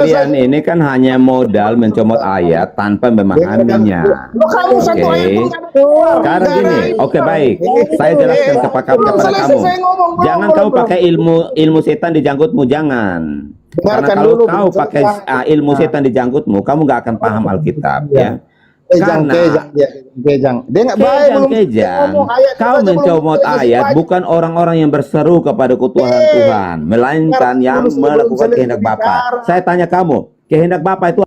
Kalian ini kan hanya modal mencomot ayat tanpa memahaminya. Kamu satu Oke. ayat Sekarang gini, oke baik. Saya jelaskan kepada kamu. Jangan kau pakai ilmu setan di janggutmu, jangan. Karena kalau kau pakai ilmu setan di janggutmu, kamu nggak akan paham Alkitab, ya. Karena Kejang, dia nggak baik kejang. Kau mencomot ayat bukan orang-orang yang berseru kepada Tuhan Tuhan, melainkan yang melakukan kehendak Bapa. Saya tanya kamu, kehendak Bapa itu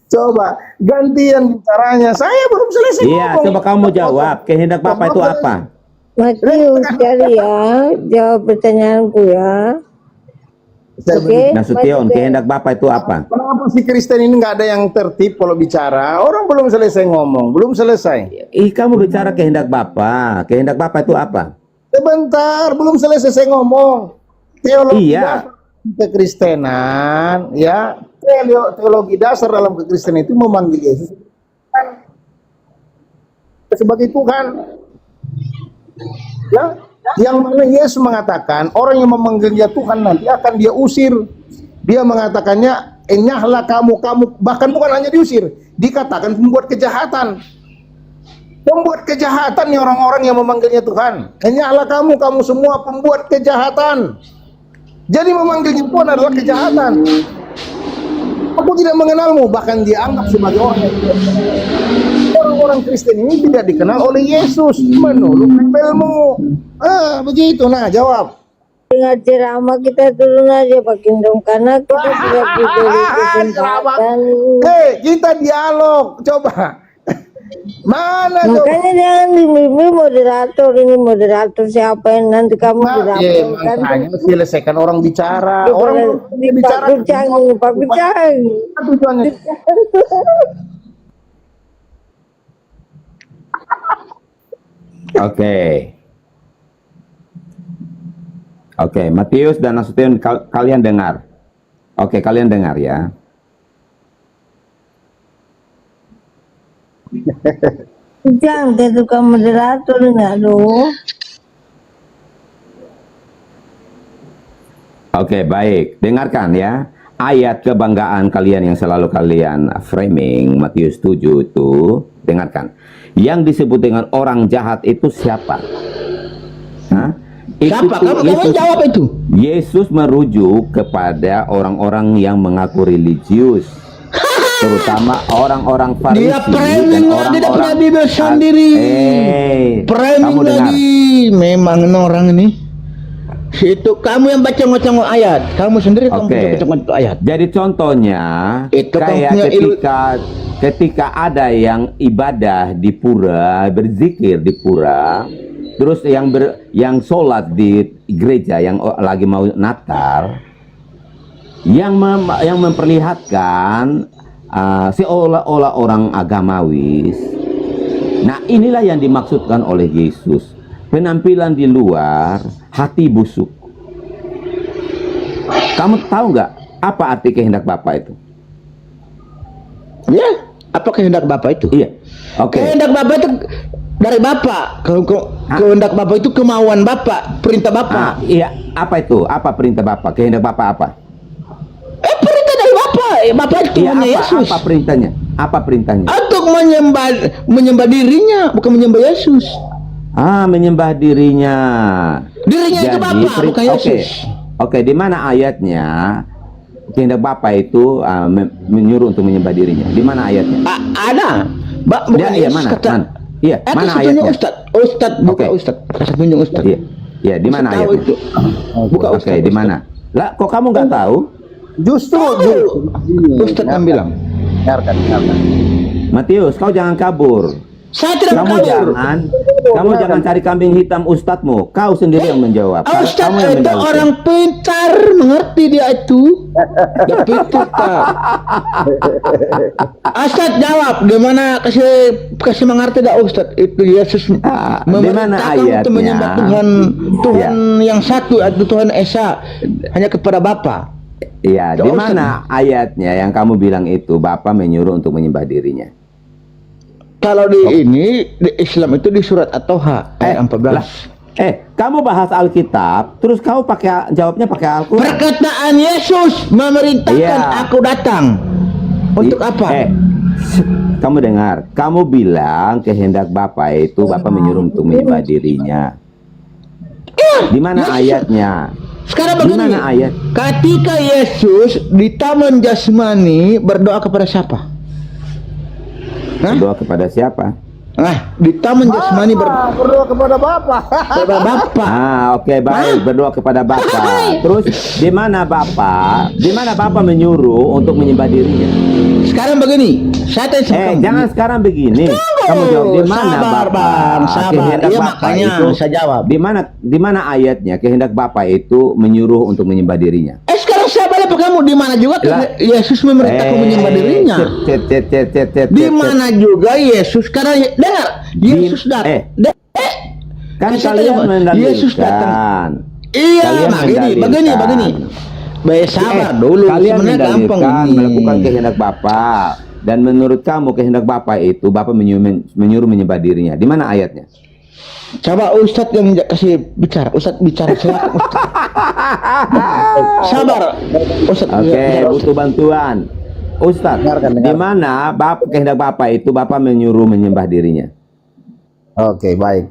coba gantian bicaranya. Saya belum selesai iya, ngomong. coba kamu jawab, kehendak Bapa itu apa? Matius sekali ya, jawab pertanyaanku ya. Oke. Nasution, kehendak Bapa itu apa? Kenapa si Kristen ini nggak ada yang tertib kalau bicara? Orang belum selesai ngomong, belum selesai. Kamu bicara kehendak Bapa. Kehendak Bapa itu apa? Sebentar, belum selesai saya ngomong. Teologi Iya. kekristenan, ya. Teologi dasar dalam kekristenan itu memanggil Yesus sebagai Tuhan. Ya, yang mana Yesus mengatakan orang yang memanggil dia Tuhan nanti akan dia usir. Dia mengatakannya, enyahlah kamu, bahkan bukan hanya diusir, dikatakan pembuat kejahatan. Pembuat kejahatan nih orang-orang yang memanggilnya Tuhan. Enyahlah kamu semua pembuat kejahatan. Jadi memanggilnya Tuhan adalah kejahatan. Aku tidak mengenalmu, bahkan dia anggap sebagai orang. Orang-orang Kristen ini tidak dikenal oleh Yesus, menurut tempelmu. Begitu. Nah, jawab. Dengar ceramah kita turun aja pakai dong, karena kita tidak diberi kesempatan. Kita dialog, coba. Mana coba? Makanya jangan dimimpi moderator siapa yang nanti kamu dilaporkan. Selesaikan orang bicara. Orang bicara. Pak Bicang. Oke, Matius dan Nasution, kalian dengar. Oke, kalian dengar ya. Bicang, dia tukang moderator enggak loh. Oke, baik. Dengarkan ya. Ayat kebanggaan kalian yang selalu kalian framing, Matius 7 itu, dengarkan. Yang disebut dengan orang jahat itu siapa? Siapa? Kamu jawab itu. Yesus merujuk kepada orang-orang yang mengaku religius, terutama orang-orang Farisi. Dia framing dan tidak punya Bible sendiri. Framing lagi. Memang orang ini. Itu kamu yang baca ngocok ayat. Kamu sendiri kamu baca ayat. Jadi contohnya itu kayak ketika ada yang ibadah di pura, berzikir di pura, terus yang sholat di gereja yang lagi mau Natal, yang memperlihatkan seolah-olah orang agamawis. Nah, inilah yang dimaksudkan oleh Yesus. Penampilan di luar, hati busuk. Kamu tahu nggak apa arti kehendak Bapa itu? Ya, apa kehendak Bapa itu? Iya. Oke. Kehendak Bapa itu dari Bapa. Kehendak Bapa itu kemauan Bapa, perintah Bapa. Iya, apa itu? Apa perintah Bapa? Kehendak Bapa apa? Perintah dari Bapa. Bapa itu Yesus. Apa perintahnya? Apa perintahnya? Untuk menyembah dirinya, bukan menyembah Yesus. Menyembah dirinya. Dirinya itu Bapa, bukan Yesus. Oke, di mana ayatnya kehendak Bapa itu menyuruh untuk menyembah dirinya? Di mana ayatnya? Ada. Bukan Yesus mana? Iya, mana ayatnya? Ustaz, buka Ustaz. Kasih tunjuk Ustaz. Iya, di mana ayatnya? Itu. Buka Ustaz. Oke, di mana? Lah, kok kamu nggak tahu? Justru Ustaz yang bilang. Dengarkan. Matius, kau jangan kabur. Saya tidak kabur. Kamu jangan cari kambing hitam ustadzmu. Kau sendiri yang menjawab. Ustaz Kamu yang itu menjawab. orang pintar, mengerti dia itu. Dia pintar. Ustaz jawab, gimana kasih mengerti dah Ustaz itu Yesus di mana ayatnya? Untuk menyembah Tuhan yang satu, itu Tuhan Esa hanya kepada Bapa. Iya, di mana ayatnya yang kamu bilang itu Bapa menyuruh untuk menyembah dirinya? Kalau di Islam itu di surat At-Toha ayat 14. Kamu bahas Alkitab, terus kamu jawabnya pakai Al-Quran. Perkataan Yesus memerintahkan Iya. aku datang. Untuk apa? Kamu dengar, kamu bilang kehendak Bapa itu Bapa menyuruh untuk menyembah dirinya. Di mana ayatnya? Sekarang Di begini, mana ayat? ketika Yesus di Taman Jasmani berdoa kepada siapa? Hah? Berdoa kepada siapa? Nah, di Taman Jasmani berdoa kepada Bapa. kepada Bapa. Oke, baik, berdoa kepada Bapa. Terus di mana Bapa menyuruh untuk menyembah dirinya? Sekarang begini, saya tanya sama kamu. Jangan sekarang begini. Kamu jawab di mana Sabar, Bapa? Bang, sabar. Kehendak Iya, Bapa makanya itu saya jawab. Di mana ayatnya kehendak Bapa itu menyuruh untuk menyembah dirinya? Sekarang saya balik ke kamu, di mana juga Yesus memerintahkan menyembah dirinya? Di mana juga Yesus? Karena dengar, Yesus datang. Kan Saya kalian tanya, mendalilkan. Yesus datang. Iya, Kalian begini. Baik, sabar dulu. Kalian Sebenarnya gampang mendalilkan ini. melakukan kehendak Bapa, dan menurut kamu kehendak Bapa itu Bapa menyuruh menyembah dirinya. Di mana ayatnya? Coba Ustadz yang kasih bicara. Ustadz bicara silakan. Sabar. Ustadz. Oke, butuh bantuan. Ustadz, di mana kehendak Bapa itu Bapa menyuruh menyembah dirinya? Oke, baik.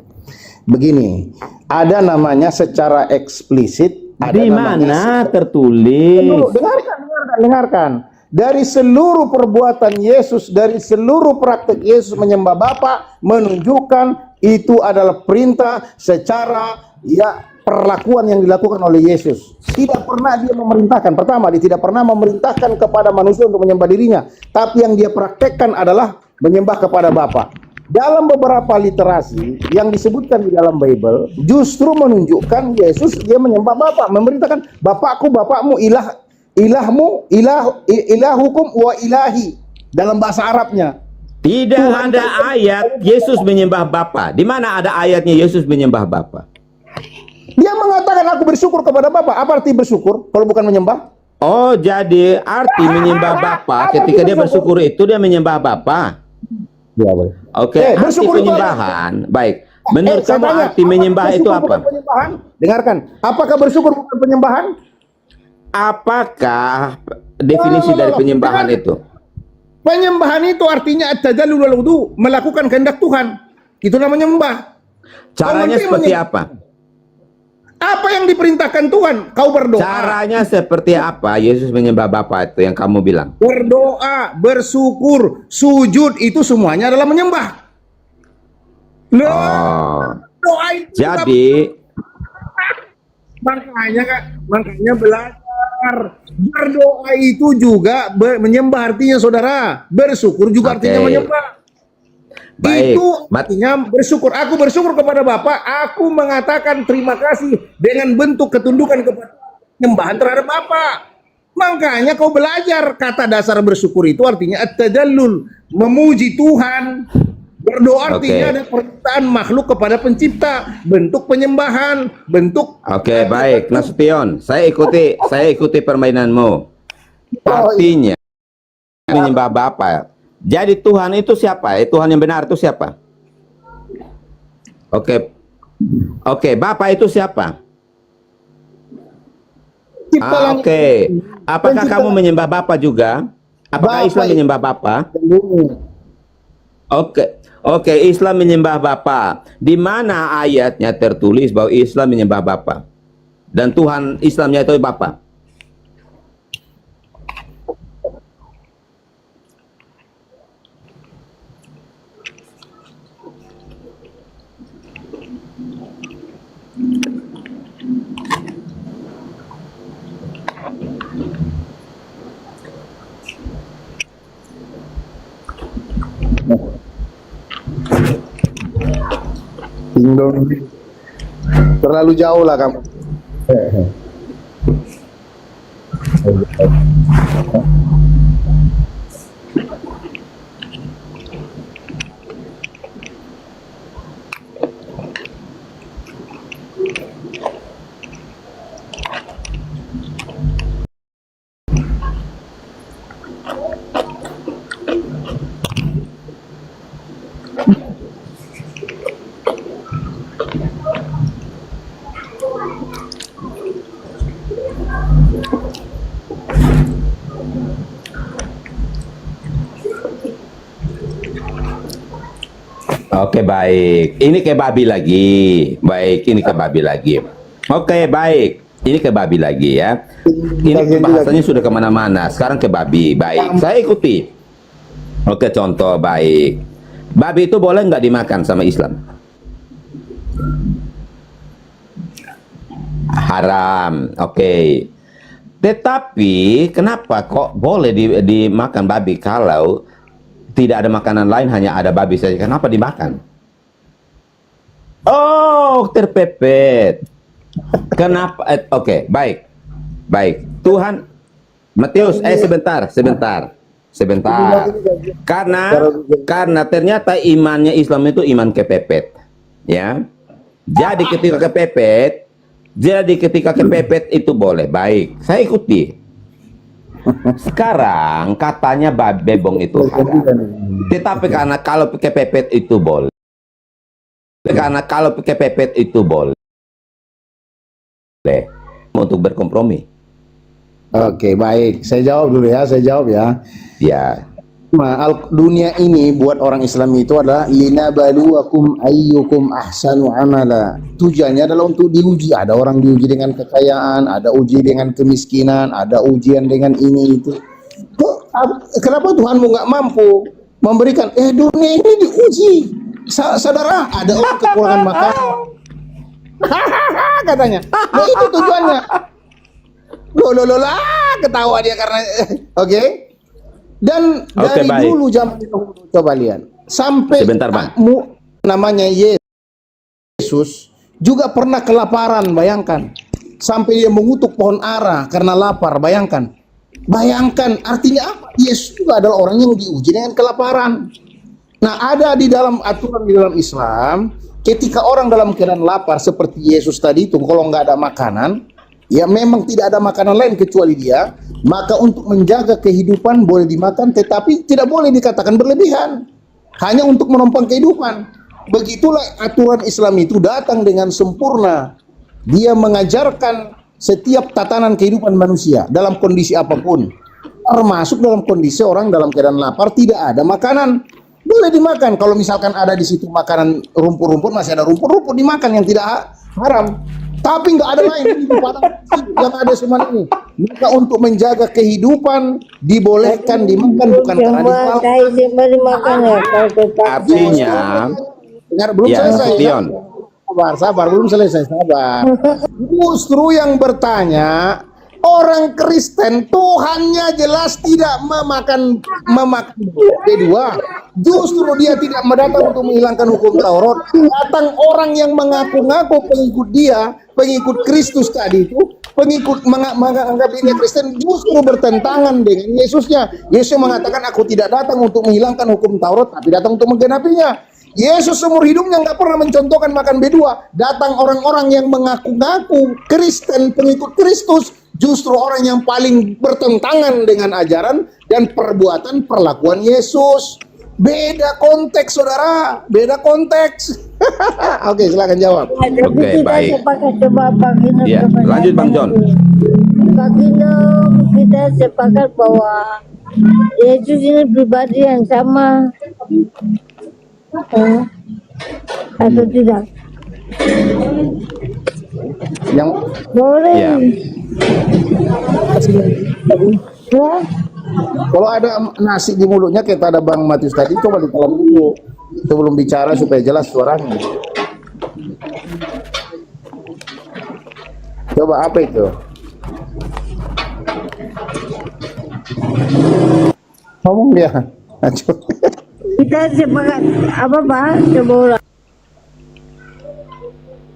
Begini, ada namanya secara eksplisit. Di mana tertulis? Dengarkan. Dari seluruh perbuatan Yesus, dari seluruh praktek Yesus menyembah Bapa, menunjukkan itu adalah perintah secara perlakuan yang dilakukan oleh Yesus. Tidak pernah dia memerintahkan. Pertama, dia tidak pernah memerintahkan kepada manusia untuk menyembah dirinya, tapi yang dia praktekkan adalah menyembah kepada Bapa. Dalam beberapa literasi yang disebutkan di dalam Bible, justru menunjukkan Yesus dia menyembah Bapa, memerintahkan Bapakku, Bapakmu, ilahukum wa ilahi dalam bahasa Arabnya. Tidak ada ayat Yesus menyembah Bapa. Di mana ada ayatnya Yesus menyembah Bapa? Dia mengatakan aku bersyukur kepada Bapa. Apa arti bersyukur kalau bukan menyembah? Oh, jadi arti menyembah Bapa ketika dia bersyukur itu dia menyembah Bapa. Ya, boleh. Oke, arti penyembahan. Baik. Menurut kamu arti menyembah itu apa? Dengarkan. Apakah bersyukur bukan penyembahan? Apakah definisi dari penyembahan itu? Penyembahan itu artinya at-tadallul wal wudu, melakukan kehendak Tuhan. Itu namanya menyembah. Caranya seperti apa? Apa yang diperintahkan Tuhan? Kau berdoa. Caranya seperti apa Yesus menyembah Bapa itu yang kamu bilang? Berdoa, bersyukur, sujud, itu semuanya adalah menyembah. Doa itu jadi makanya belajar. Berdoa itu juga menyembah artinya, saudara. Bersyukur juga artinya menyembah. Baik. Itu artinya bersyukur. Aku bersyukur kepada Bapa. Aku mengatakan terima kasih dengan bentuk ketundukan kepada penyembahan terhadap Bapa. Makanya kau belajar kata dasar bersyukur itu artinya at-tadallul, memuji Tuhan. Berdoa artinya ada permintaan makhluk kepada pencipta, bentuk penyembahan, bentuk. Oke, baik. Nasution, saya ikuti permainanmu. Artinya menyembah Bapa. Jadi Tuhan itu siapa? Tuhan yang benar itu siapa? Oke, Bapa itu siapa? Oke. Apakah kamu menyembah Bapa juga? Apakah Islam menyembah Bapa? Oke, Islam menyembah Bapa. Di mana ayatnya tertulis bahwa Islam menyembah Bapa? Dan Tuhan Islamnya itu Bapa? Terlalu jauh lah kamu. Oke, baik. Ini ke babi lagi. Baik, ini ke babi lagi. Oke, baik. Ini ke babi lagi ya. Ini bahasanya sudah kemana-mana. Sekarang ke babi. Baik, saya ikuti. Oke, contoh baik. Babi itu boleh nggak dimakan sama Islam? Haram. Oke. Tetapi kenapa kok boleh dimakan babi kalau tidak ada makanan lain, hanya ada babi saja? Kenapa dimakan? Oh, terpepet. Kenapa? Oke, baik. Baik. Tuhan, Matius, sebentar. Karena ternyata imannya Islam itu iman kepepet. Ya. Jadi ketika kepepet itu boleh. Baik, saya ikuti. Sekarang katanya bebong itu haram. Tetapi karena kalau kepepet itu boleh. Untuk berkompromi. Oke, baik. Saya jawab dulu ya. Ya. Dunia ini buat orang Islam itu adalah linabluwakum ayyukum ahsanu amala. Tujuannya adalah untuk diuji. Ada orang diuji dengan kekayaan, ada uji dengan kemiskinan, ada ujian dengan ini itu. Kenapa Tuhanmu nggak mampu memberikan? Dunia ini diuji. Saudara, ada orang kekurangan makanan. Katanya. Nah, itu tujuannya. Loh, ketawa dia karena oke. Dan dari dulu zaman dahulu, coba lihat sampai namanya Yesus juga pernah kelaparan, bayangkan, sampai dia mengutuk pohon ara karena lapar, bayangkan artinya apa? Yesus juga adalah orang yang diuji dengan kelaparan. Nah, ada di dalam aturan di dalam Islam, ketika orang dalam keadaan lapar seperti Yesus tadi itu, kalau nggak ada makanan, ya memang tidak ada makanan lain kecuali dia, maka untuk menjaga kehidupan boleh dimakan, tetapi tidak boleh dikatakan berlebihan, hanya untuk menopang kehidupan. Begitulah aturan Islam itu datang dengan sempurna. Dia mengajarkan setiap tatanan kehidupan manusia dalam kondisi apapun, termasuk dalam kondisi orang dalam keadaan lapar, tidak ada makanan, boleh dimakan. Kalau misalkan ada di situ makanan rumput-rumput, masih ada rumput-rumput dimakan yang tidak haram. Tapi nggak ada lain yang ada semua ini. Maka untuk menjaga kehidupan dibolehkan dimakan, bukan karena dimakan ya. Artinya, belum selesai. Sabar, belum selesai. Sabar. Justru yang bertanya, orang Kristen Tuhannya jelas tidak memakan kedua. Justru dia tidak mendatang untuk menghilangkan hukum Taurat. Datang orang yang mengaku-ngaku pengikut Kristus tadi itu, menganggap dirinya Kristen, justru bertentangan dengan Yesusnya. Yesus mengatakan, aku tidak datang untuk menghilangkan hukum Taurat, tapi datang untuk menggenapinya. Yesus seumur hidupnya nggak pernah mencontohkan makan B2. Datang orang-orang yang mengaku-ngaku Kristen, pengikut Kristus, justru orang yang paling bertentangan dengan ajaran dan perlakuan Yesus. Beda konteks, saudara. Beda konteks. Oke, silakan jawab. Oke, baik. Ya, lanjut Bang John. Kita sepakat bahwa Yesus ini pribadi yang sama. Atau tidak? Yang boleh. Ya. Ya. Kalau ada nasi di mulutnya kayak ada Bang Matius tadi, coba ditelan dulu sebelum bicara supaya jelas suaranya. Coba apa itu? Ngomong dia. Kita sepakat apa Pak?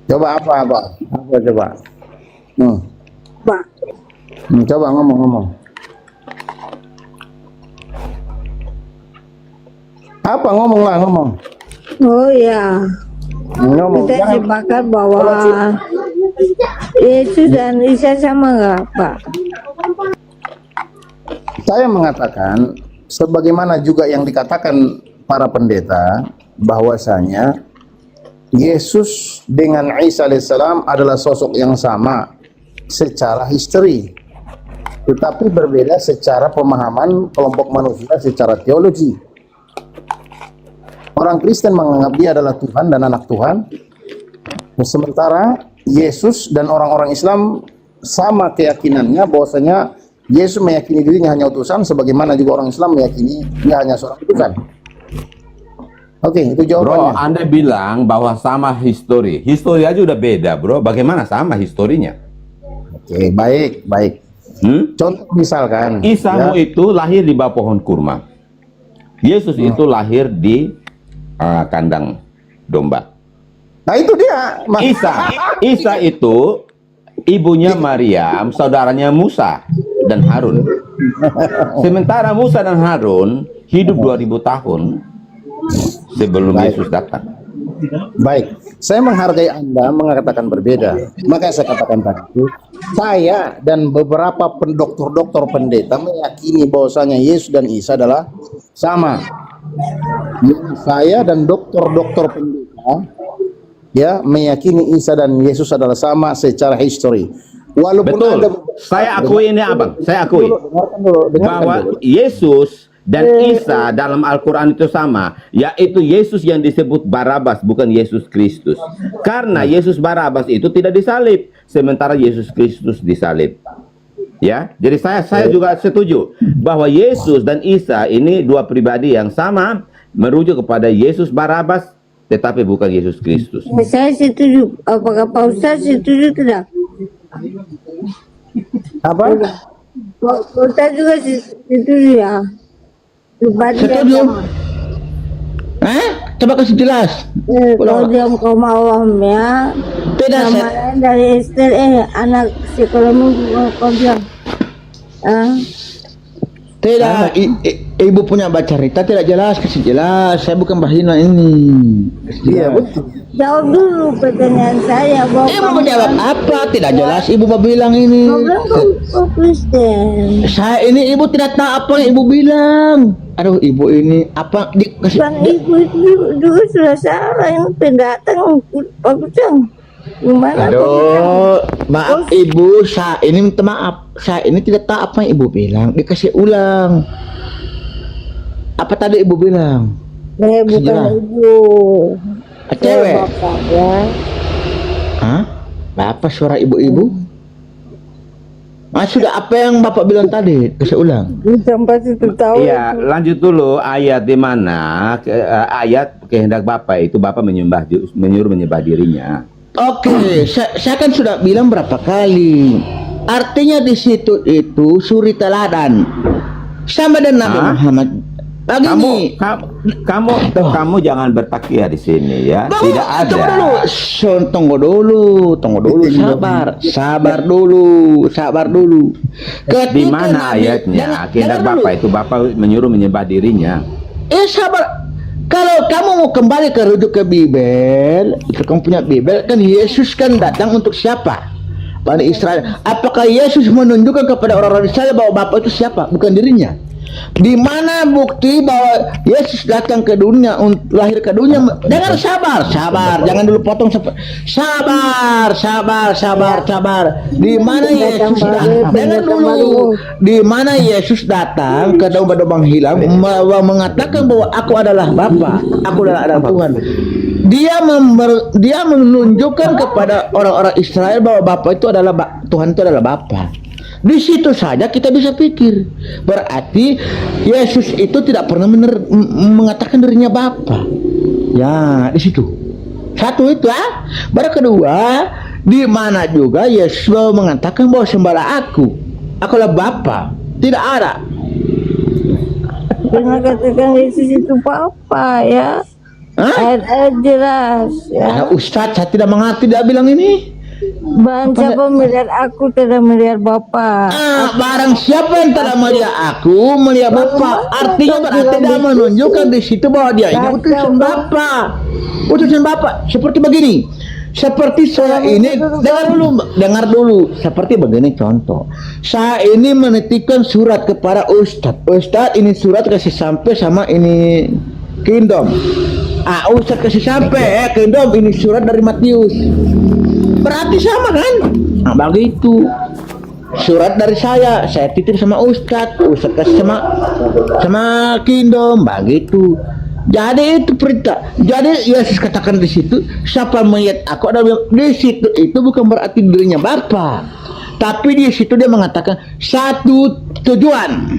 Coba apa? Apa coba? Pak. Coba ngomong. Apa ngomong? Oh ya. Ngomong. Kita sepakat bahwa Yesus dan Isa sama nggak Pak? Saya mengatakan sebagaimana juga yang dikatakan para pendeta, bahwasanya Yesus dengan Isa alaihissalam adalah sosok yang sama secara history. tetapi berbeda secara pemahaman kelompok manusia secara teologi. Orang Kristen menganggap dia adalah Tuhan dan anak Tuhan, sementara Yesus dan orang-orang Islam sama keyakinannya bahwasanya Yesus meyakini dirinya hanya utusan, sebagaimana juga orang Islam meyakini dia hanya seorang utusan. Oke, itu jawabannya. Bro, Anda bilang bahwa sama histori. Histori aja udah beda, bro. Bagaimana sama historinya? Oke, baik. Contoh misalkan, Isamu itu lahir di bawah pohon kurma. Yesus itu lahir di kandang domba. Nah itu dia. Isa itu ibunya Maryam, saudaranya Musa dan Harun. Sementara Musa dan Harun hidup 2000 tahun sebelum Yesus datang. Baik, saya menghargai Anda mengatakan berbeda. Maka saya katakan tadi, saya dan beberapa dokter pendeta meyakini bahwasanya Yesus dan Isa adalah sama. Saya dan dokter pendeta ya meyakini Isa dan Yesus adalah sama secara histori. Walaupun Betul. Saya akui ini, Abang. Saya akui bahwa Yesus dan Isa dalam Al-Quran itu sama, yaitu Yesus yang disebut Barabas, bukan Yesus Kristus. Karena Yesus Barabas itu tidak disalib, sementara Yesus Kristus disalib. Ya, jadi saya juga setuju bahwa Yesus dan Isa ini dua pribadi yang sama, merujuk kepada Yesus Barabas, tetapi bukan Yesus Kristus. Saya setuju. Apakah Pak Ustaz setuju tidak? Apa? Pak Ustaz juga setuju ya? Setuju. Coba kasih jelas. Kalau dia kaum awam ya. Tidak, Namanya dari Esther anak sekolahmu kau bilang. Tidak, ibu punya baca cerita tidak jelas, kasih jelas. Saya bukan bahina ini. Iya betul. Jawab dulu pertanyaan saya. Ibu mau jawab apa? Tidak jelas. Ibu mau bilang ini. Kau bilang kau Kristen. Saya ini ibu tidak tahu apa yang ibu bilang. Aduh, ibu ini apa? Bang ibu itu juga sudah salah. Ini pendatang Pak Ustaz. Gimana? Aduh, maaf ibu, saya ini minta maaf. Saya ini tidak tahu apa yang ibu bilang. Dikasih ulang. Apa tadi ibu bilang? Bukan Sejarah. ibu. Cewek. Bapak, ya. Hah? Bapak suara ibu-ibu? Sudah apa yang bapak bilang tadi? Kasih ulang. Sampai situ tahu. Iya, lanjut dulu ayat di mana ayat kehendak Bapak itu Bapak menyuruh menyembah dirinya. Oke, saya kan sudah bilang berapa kali. Artinya di situ itu suri teladan. Sama dengan Nabi Muhammad. Begini. Kamu jangan bertakia di sini ya. Tidak ada. Tunggu dulu, sabar dulu. Di mana ayatnya? Kehendak Bapak itu Bapak menyuruh menyembah dirinya. Sabar. Kalau kamu mau kembali rujuk ke Bible, itu kamu punya Bible kan Yesus kan datang untuk siapa? Bani Israel. Apakah Yesus menunjukkan kepada orang-orang Israel bahwa Bapa itu siapa? Bukan dirinya. Di mana bukti bahwa Yesus datang ke dunia, lahir ke dunia? Dengar, sabar, jangan dulu potong. Sabar. Di mana Yesus datang? Dengar dulu. Di mana Yesus datang ke domba-domba hilang, mengatakan bahwa aku adalah Bapa, aku adalah anak Tuhan. Dia menunjukkan kepada orang-orang Israel bahwa Bapa itu adalah Tuhan itu adalah Bapa. Di situ saja kita bisa pikir. Berarti Yesus itu tidak pernah mengatakan dirinya Bapa. Ya, di situ. Satu itu ya. Baru kedua, di mana juga Yesus mengatakan bahwa sembahlah akulah Bapa. Tidak ada. Jangan katakan Yesus itu Bapa ya. Ayat-ayat jelas ya. Ustadz, saya tidak mengerti dia bilang ini. Barang siapa melihat aku tidak melihat Bapa. Barang siapa yang tidak melihat aku melihat Bapa. Artinya berarti dia menunjukkan di situ bahwa dia ini utusan Bapa. Seperti begini. Seperti saya ini, dengar dulu. Seperti begini contoh. Saya ini menitipkan surat kepada Ustadz, ini surat kasih sampai sama ini Kingdom. Ustadz kasih sampai Kingdom, ini surat dari Matius. Berarti sama kan? Begitu. surat dari saya titip sama Ustadz kasih sama Kingdom begitu. Jadi itu perintah. Jadi Yesus katakan di situ, siapa melihat aku ada di situ, itu bukan berarti dirinya Bapa, tapi di situ dia mengatakan satu tujuan.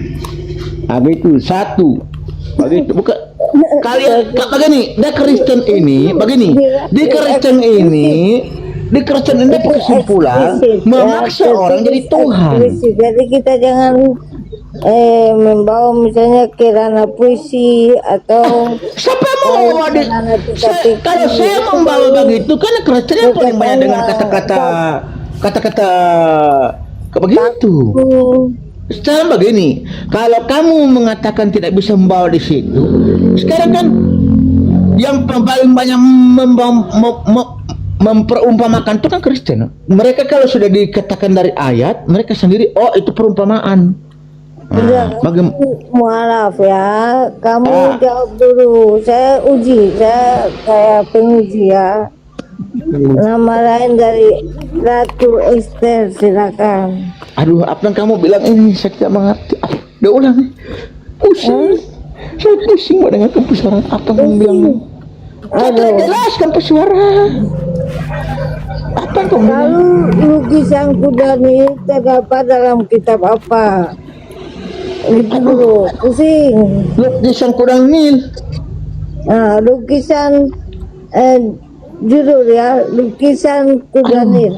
Begitu, satu. Begitu, bukan kalian begini. Di Kristen ini kesimpulan memaksa orang jadi Tuhan. Jadi kita jangan membawa misalnya ke ranah puisi atau Siapa mau membawa kalau saya membawa begitu kan Kristen yang paling banyak dengan kata-kata begitu. Sekarang begini, kalau kamu mengatakan tidak bisa membawa di situ, sekarang kan yang paling banyak memperumpamakan itu kan Kristen. Mereka kalau sudah dikatakan dari ayat, mereka sendiri itu perumpamaan. Maaf ya, kamu jawab dulu. Saya uji, saya kayak penguji ya. Nama lain dari Ratu Esther, silakan. Aduh, apa yang kamu bilang ini saya tidak mengerti. Udah ulang nih. Pusing. Saya pusing dengan kepusaran apa yang kamu bilang. Saya jelaskan pesuara. Apa yang kamu bilang? Lalu lukisan kuda ini terdapat dalam kitab apa? Itu dulu, pusing. Lukisan kuda Nil. Nah, lukisan judul ya, lukisan kuda Nil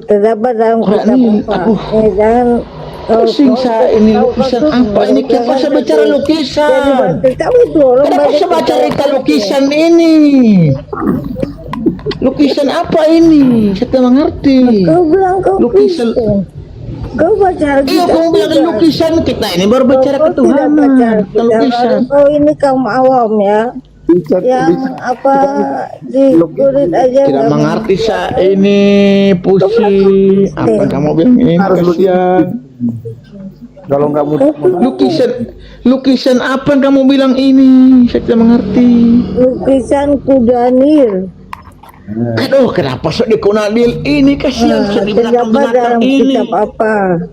terdapat dalam kitab apa? Jangan pusing saya ini lukisan apa ini? Kenapa saya bicara lukisan? Kenapa saya baca cerita lukisan ini? Lukisan apa ini? Saya tidak mengerti. Kau bilang kau lukisan. Kau baca Iya, kamu bilang lukisan kita ini baru bicara ketuhanan. Lukisan. Kau ini kaum awam ya. Yang apa di kulit aja tidak mengerti saya ini pusing. Apa yang kamu bilang ini? Kasihan. Kalau nggak mudah lukisan apa yang kamu bilang ini? Saya tidak mengerti. Lukisan kuda Nil. Aduh, kenapa sok dikunadil ini? Kasihan sedih dalam ini. kitab apa?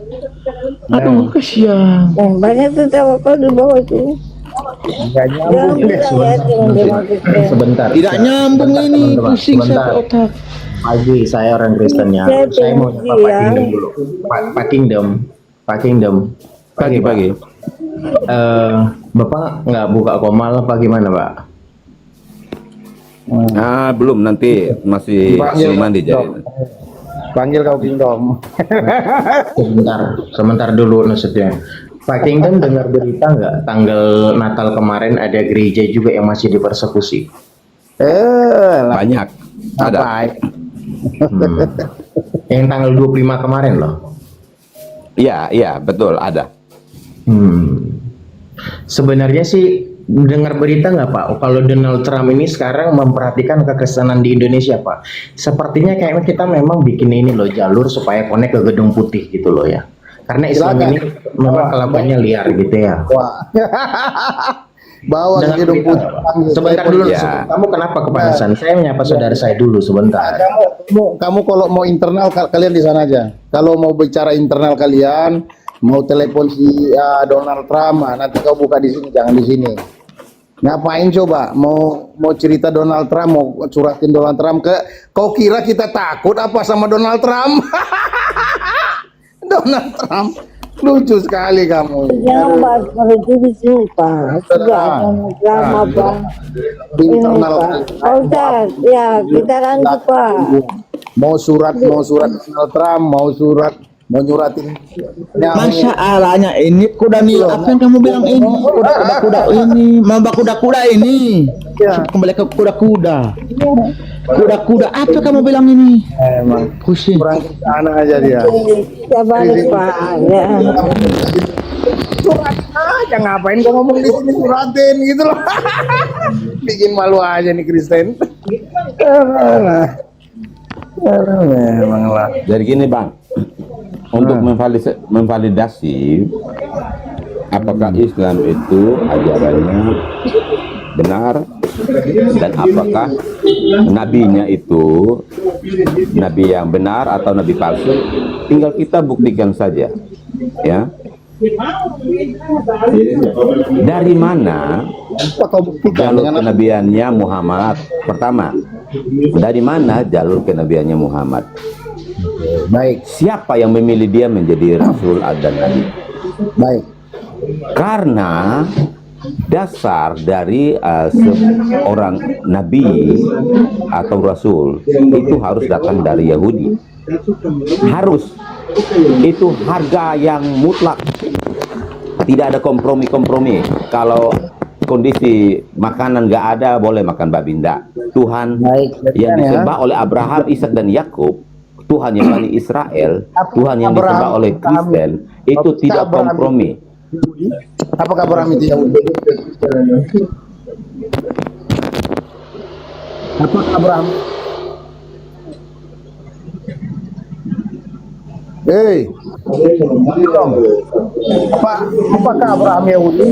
Aduh, kasihan. Banyak tertawa kau di bawah itu. Sebentar. Tidak nyambung ini, pusing saya otak. Pagi, saya orang Kristennya. Saya mau nyapa Pak Kingdom dulu. Pak Kingdom. Pagi. Bapak nggak buka komal apa gimana, Pak? Belum, nanti masih mandi jadi. Panggil kau Kingdom. Sebentar dulu maksudnya. Pak Kingdom dengar berita nggak tanggal Natal kemarin ada gereja juga yang masih dipersekusi? Banyak. Ada. Yang tanggal 25 kemarin loh. Iya, betul ada. Sebenarnya sih dengar berita nggak Pak? Kalau Donald Trump ini sekarang memperhatikan kekristenan di Indonesia Pak. Sepertinya kayaknya kita memang bikin ini loh jalur supaya connect ke Gedung Putih gitu loh ya. Karena Islam ini memang kelakuannya liar gitu ya. Wah. Bawa ke Gedung Putih. Sebentar dulu, kamu kenapa kepanasan? Saya menyapa saudara saya dulu sebentar. Kamu kalau mau internal kalian di sana aja. Kalau mau bicara internal kalian, mau telepon si Donald Trump, nanti kau buka di sini, jangan di sini. Ngapain coba? Mau cerita Donald Trump, mau curatin Donald Trump kau kira kita takut apa sama Donald Trump? Donald Trump lucu sekali kamu. Jangan bahas itu di sini Pak. Sudah lama Pak. Internal. Ustaz, ya kita lanjut Pak. Mau surat Donald Trump, mau nyuratin. Masalahnya ini kuda Nil. Apa yang kamu bilang ini? Kuda ini, mamba kuda ini. Kembali ke kuda. Kuda apa kamu bilang ini? Emang pusing. Kurang sana aja dia. Kita balik Pak. Ya. Suratin aja, ngapain kau ngomong di sini suratin gitu loh. Bikin malu aja nih Kristen. Memang lah. Jadi gini Bang, untuk memvalidasi apakah Islam itu ajarannya benar dan apakah nabinya itu nabi yang benar atau nabi palsu, tinggal kita buktikan saja, ya. Dari mana Apa kau buktikan jalur dengan kenabiannya Muhammad? Pertama, dari mana jalur kenabiannya Muhammad? baik, Siapa yang memilih dia menjadi rasul dan nabi? baik. Karena dasar dari seorang nabi atau rasul itu harus datang dari Yahudi. Harus. Itu harga yang mutlak. Tidak ada kompromi-kompromi. Kalau kondisi makanan nggak ada, boleh makan babi. Nggak. Tuhan Baik, yang ya. disembah oleh Abraham, Ishak dan Yakub, Tuhan yang Bani Israel, Tuhan yang disembah oleh Kristen, itu tidak kompromi. Apakah Abraham itu Yahudi? Apakah Abraham? Hei, apakah Abraham Yahudi?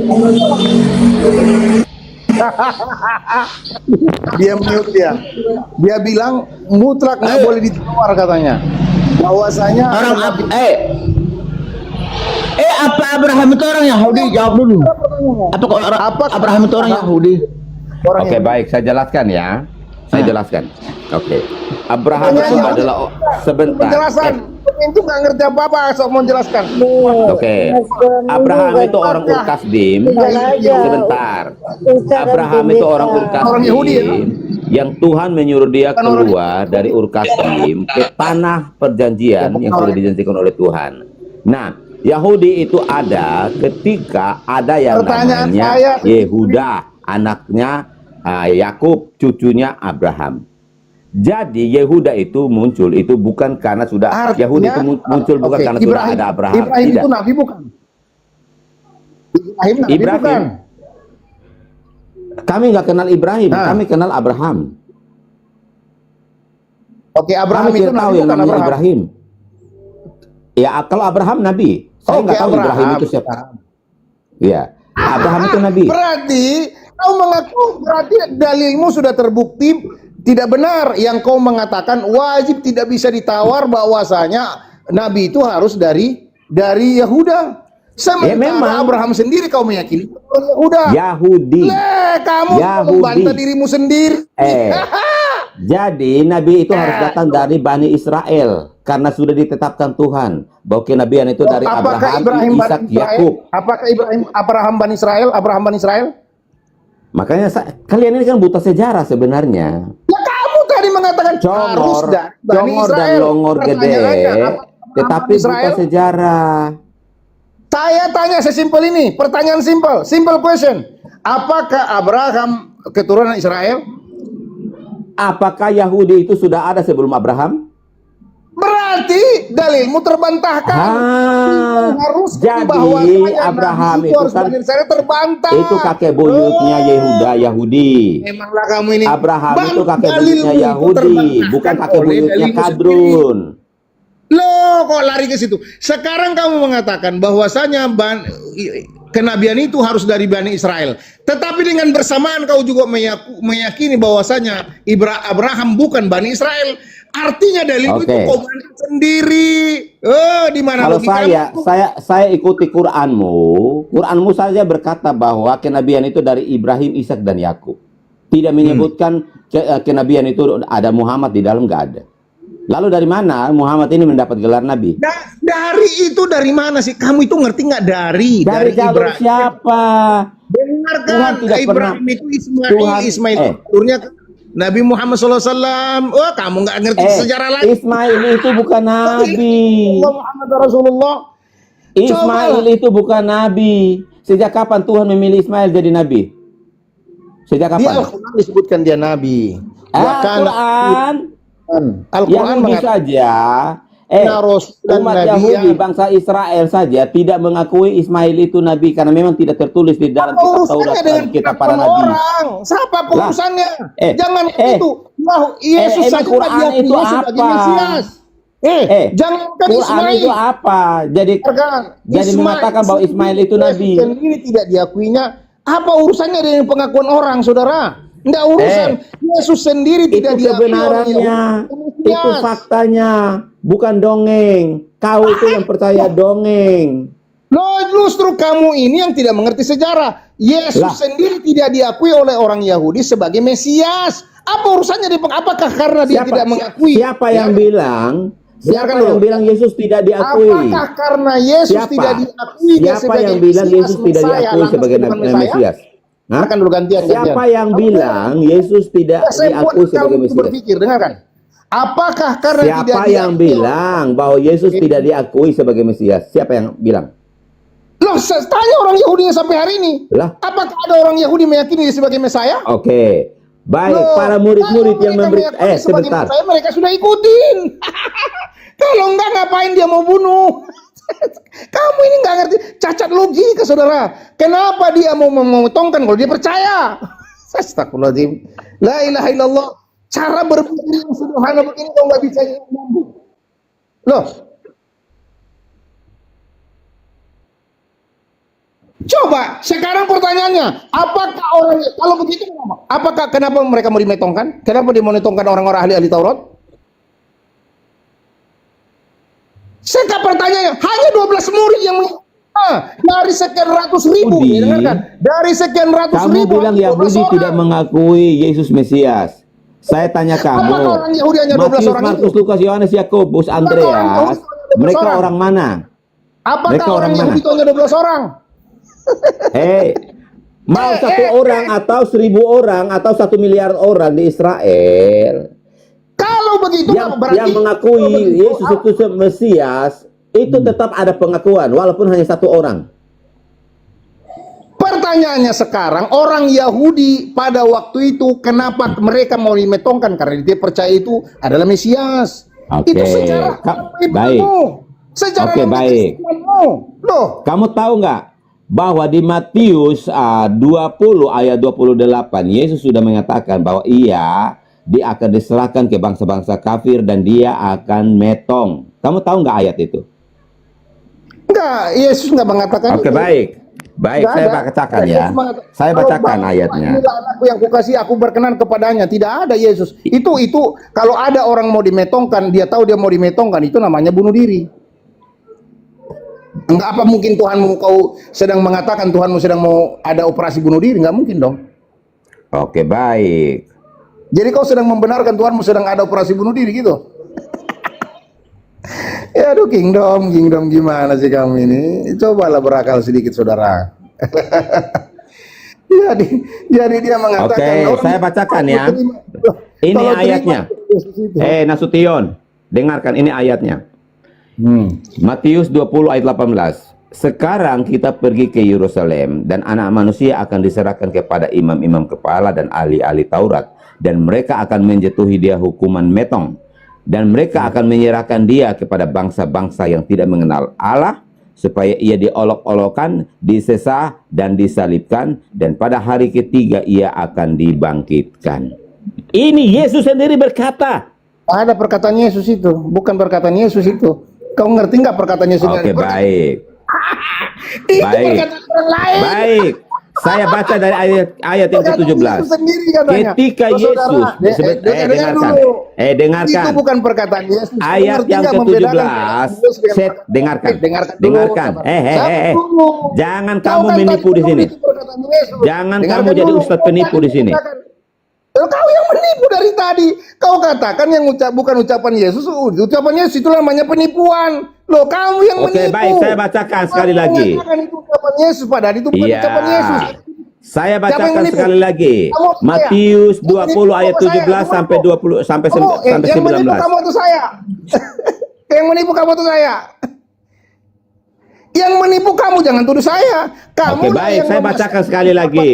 Dia mute dia. Dia bilang mutlak nggak boleh ditawar katanya. Bahwasanya Orang apa Abraham itu orang Yahudi? Jawab dulu. Apa Abraham itu orang Yahudi? orang Oke, yang baik, saya jelaskan ya. Saya jelaskan. Oke. Abraham itu adalah sebentar. penjelasan. Itu nggak ngerti apa-apa, sok mau jelaskan. Oke. Abraham itu orang Ur-Kasdim. Sebentar. Abraham itu orang Orang Yahudi, ya? Ur-Kasdim yang Tuhan menyuruh dia keluar dari Ur-Kasdim ke tanah perjanjian yang sudah dijanjikan oleh Tuhan. Nah, Yahudi itu ada ketika ada yang Pertanyaan namanya saya- Yehuda, anaknya Yakub, cucunya Abraham. Jadi Yehuda itu muncul itu bukan karena sudah Artinya- Yahudi itu muncul bukan Oke, karena sudah ada Abraham. Ibrahim Tidak. itu nabi bukan? Ibrahim nabi Ibrahim. bukan? Kami nggak kenal Ibrahim, Nah. kami kenal Abraham. Oke, Abraham Kami itu tidak tahu nabi yang bukan namanya Abraham. Ibrahim. Ya, kalau Abraham nabi, saya Oke, nggak tahu Ibrahim itu siapa. Iya, Abraham itu nabi. Berarti kau mengaku berarti dalilmu sudah terbukti tidak benar yang kau mengatakan wajib tidak bisa ditawar bahwasanya nabi itu harus dari Yahuda. Sementara memang. Abraham sendiri kau meyakini Yahuda. Yahudi. Kamu Yahudi. membantah dirimu sendiri. Jadi nabi itu harus datang dari Bani Israel karena sudah ditetapkan Tuhan bahwa kenabian itu dari Apakah Abraham, Ishak, Bani Israel? Yakub. Apakah Abraham Bani Israel? Abraham Bani Israel? Makanya kalian ini kan buta sejarah sebenarnya. Ya kamu tadi mengatakan harus Congor, dari Bani congor dan Israel. longor gede, Pertanyaannya, apakah tetapi Bani buta Israel? sejarah. Saya tanya sesimpel ini, pertanyaan simple question. Apakah Abraham keturunan Israel? Apakah Yahudi itu sudah ada sebelum Abraham? Berarti dalilmu terbantahkan. Harus Jadi Abraham itu kan saya terbantah. itu kakek buyutnya Yehuda Yahudi. Memanglah kamu ini. Abraham Bang, itu kakek dalilmu buyutnya itu Yahudi, terbantahkan bukan kakek oleh buyutnya dalilmu Kadrun. Loh, kok lari ke situ? Sekarang kamu mengatakan bahwasanya kenabian itu harus dari Bani Israel. Tetapi dengan bersamaan kau juga meyakini bahwasanya Abraham bukan Bani Israel. Artinya dalil itu kau bantah sendiri. Di mana Kalau logikamu? saya ikuti Quranmu saja berkata bahwa kenabian itu dari Ibrahim, Ishak dan Yakub. Tidak menyebutkan kenabian itu ada Muhammad di dalam, nggak ada. Lalu dari mana Muhammad ini mendapat gelar nabi? Dari mana sih? Kamu itu ngerti nggak dari jalur Ibrahim? siapa? Dengarkan, Tuhan tidak Ibrahim pernah. itu Ismail turunnya Nabi Muhammad SAW. Oh, kamu nggak ngerti sejarah lagi. Ismail itu bukan nabi. Muhammad Rasulullah. Ismail itu bukan nabi. Sejak kapan Tuhan memilih Ismail jadi nabi? Sejak Di kapan? Al-Quran disebutkan dia nabi. Al-Quran. Al-Quran Yahudi saja. Umat Yahudi, bangsa Israel saja tidak mengakui Ismail itu nabi karena memang tidak tertulis di dalam kitab Taurat dan kitab para nabi. Siapa urusannya? Jangan itu. emang Yesus saja Quran itu sebagai apa? Mesias. Jangankan Quran Ismail. itu apa? Jadi mengatakan bahwa Ismail itu nabi. Dan ini tidak diakuinya. Apa urusannya dengan pengakuan orang, saudara? Enggak urusan. Yesus sendiri Itu tidak diakui orang kebenarannya, Yahudi. itu faktanya, bukan dongeng. Kau itu yang percaya dongeng. Loh, justru kamu ini yang tidak mengerti sejarah. Yesus Lah. sendiri tidak diakui oleh orang Yahudi sebagai Mesias. Apa urusannya? Apakah karena dia tidak mengakui? Siapa yang bilang? Siapa Biarkan yang dulu. bilang Yesus tidak diakui? Apakah karena Yesus Siapa? tidak diakui dia Siapa sebagai yang bilang Mesias, Yesus tidak Messiah, diakui lantas sebagai bukan Messiah? Mesias? Hah? Akan dulu gantian. Siapa yang bilang Yesus tidak Saya buat diakui sebagai kamu Mesias? berpikir, dengarkan. Apakah karena tidak Siapa yang diakui? bilang bahwa Yesus tidak diakui sebagai Mesias? Siapa yang bilang? Loh, saya tanya orang Yahudi sampai hari ini. Lah. Apakah ada orang Yahudi meyakini dia sebagai Mesias? Oke. Baik, Loh, para murid-murid kalau yang mereka memberi meyakini sebagai sebentar. Mesias, mereka sudah ikutin. Kalau enggak, ngapain dia mau bunuh? Kamu ini nggak ngerti cacat logika, saudara. Kenapa dia mau memotongkan kalau dia percaya? Astagfirullahaladzim. La ilaha illallah. Cara berpikir yang sederhana begini kau nggak bisa nyambung. Loh. Coba sekarang pertanyaannya, apakah orang kalau begitu kenapa? Kenapa mereka mau dimetongkan? Kenapa dia memetongkan orang-orang ahli Taurat? Sekarang pertanyaannya, hanya 12 murid yang dari sekian ratus ribu, Yahudi. dengarkan, dari sekian ratus Kamu ribu, bilang hanya 12 Yahudi orang. tidak mengakui Yesus Mesias. Saya tanya kamu, Apakah orang Yahudi hanya 12 Matius, orang Markus, itu? Lukas, Yohanes, Yakobus, orang Andreas, Yahudi hanya 12 mereka orang? orang mana? Apakah Mereka orang orang Yahudi mana? itu hanya 12 orang? Mau 1 orang atau 1.000 orang atau 1 miliar orang di Israel Kalau begitu yang mengakui Yesus itu Mesias, itu tetap ada pengakuan walaupun hanya 1 orang. Pertanyaannya sekarang, orang Yahudi pada waktu itu kenapa mereka mau dimetongkan? Karena dia percaya itu adalah Mesias. Oke. Itu sejarah Baik. sejarah Oke, yang baik. Loh, Kamu tahu nggak bahwa di Matius 20 ayat 28 Yesus sudah mengatakan bahwa dia akan diserahkan ke bangsa-bangsa kafir dan dia akan metong. Kamu tahu nggak ayat itu? enggak, Yesus enggak mengatakan Oke, itu. baik. Baik, Nggak saya ada. bacakan ya. Yesus mengatakan, Saya "Kalau bacakan Bapa, ayatnya. inilah anakku yang kukasih, aku berkenan kepadanya." Tidak ada Yesus. Itu kalau ada orang mau dimetongkan, dia tahu dia mau dimetongkan, itu namanya bunuh diri. Enggak, apa mungkin Tuhanmu kau sedang mengatakan Tuhanmu sedang mau ada operasi bunuh diri? Enggak mungkin dong. Oke, baik. Jadi kau sedang membenarkan Tuhanmu sedang ada operasi bunuh diri gitu? Ya aduh, kingdom gimana sih kamu ini? Cobalah berakal sedikit, saudara. jadi dia mengatakan. Oke, saya bacakan ya. Ini ayatnya. Nasution, dengarkan ini ayatnya. Matius 20 ayat 18. Sekarang kita pergi ke Yerusalem dan anak manusia akan diserahkan kepada imam-imam kepala dan ahli-ahli Taurat, dan mereka akan menjatuhi dia hukuman metong, dan mereka akan menyerahkan dia kepada bangsa-bangsa yang tidak mengenal Allah, supaya ia diolok-olokkan, disesah dan disalibkan, dan pada hari ketiga ia akan dibangkitkan. Ini Yesus sendiri berkata. Ada perkataan Yesus itu, bukan perkataan Yesus itu. Kau ngerti nggak perkataan Yesus? Oke, baik. Itu Baik. perkataan orang lain. Baik. Saya baca dari ayat yang Perkataan ke-17. Yesus sendiri katanya. Ketika Oh, Yesus saudara, dengar dengarkan. dulu. Dengarkan. Itu bukan perkataan Yesus. Kau Ayat ngerti yang nggak ke-17. membedakan perkataan Yesus dengan perkataan- Dengarkan. Dengarkan dulu, Dengarkan. sabar. Sabar dulu. Jangan Kau kamu kan menipu tadi di sini. itu perkataan Yesus. Jangan Dengarkan kamu jadi dulu. ustadz Kau penipu tadi di sini. katakan. Kau yang menipu dari tadi. Kau katakan yang bukan ucapan Yesus. Ucapan Yesus itu namanya penipuan. Loh, kamu yang Oke, menipu. baik. Saya bacakan sekali Kamu lagi. mengatakan itu ucapan Yesus, padahal itu bukan Iya. ucapan Yesus. Saya Siapa yang bacakan menipu? sekali lagi. Kamu atau saya? Matius Yang menipu 20 ayat kamu saya, 17 kamu sampai menipu. 20 sampai Kamu, sampai yang menipu 19. kamu atau saya? Yang menipu kamu atau saya? Yang menipu kamu, jangan tuduh saya. Kamu Oke, baik. Saya bacakan sekali lagi.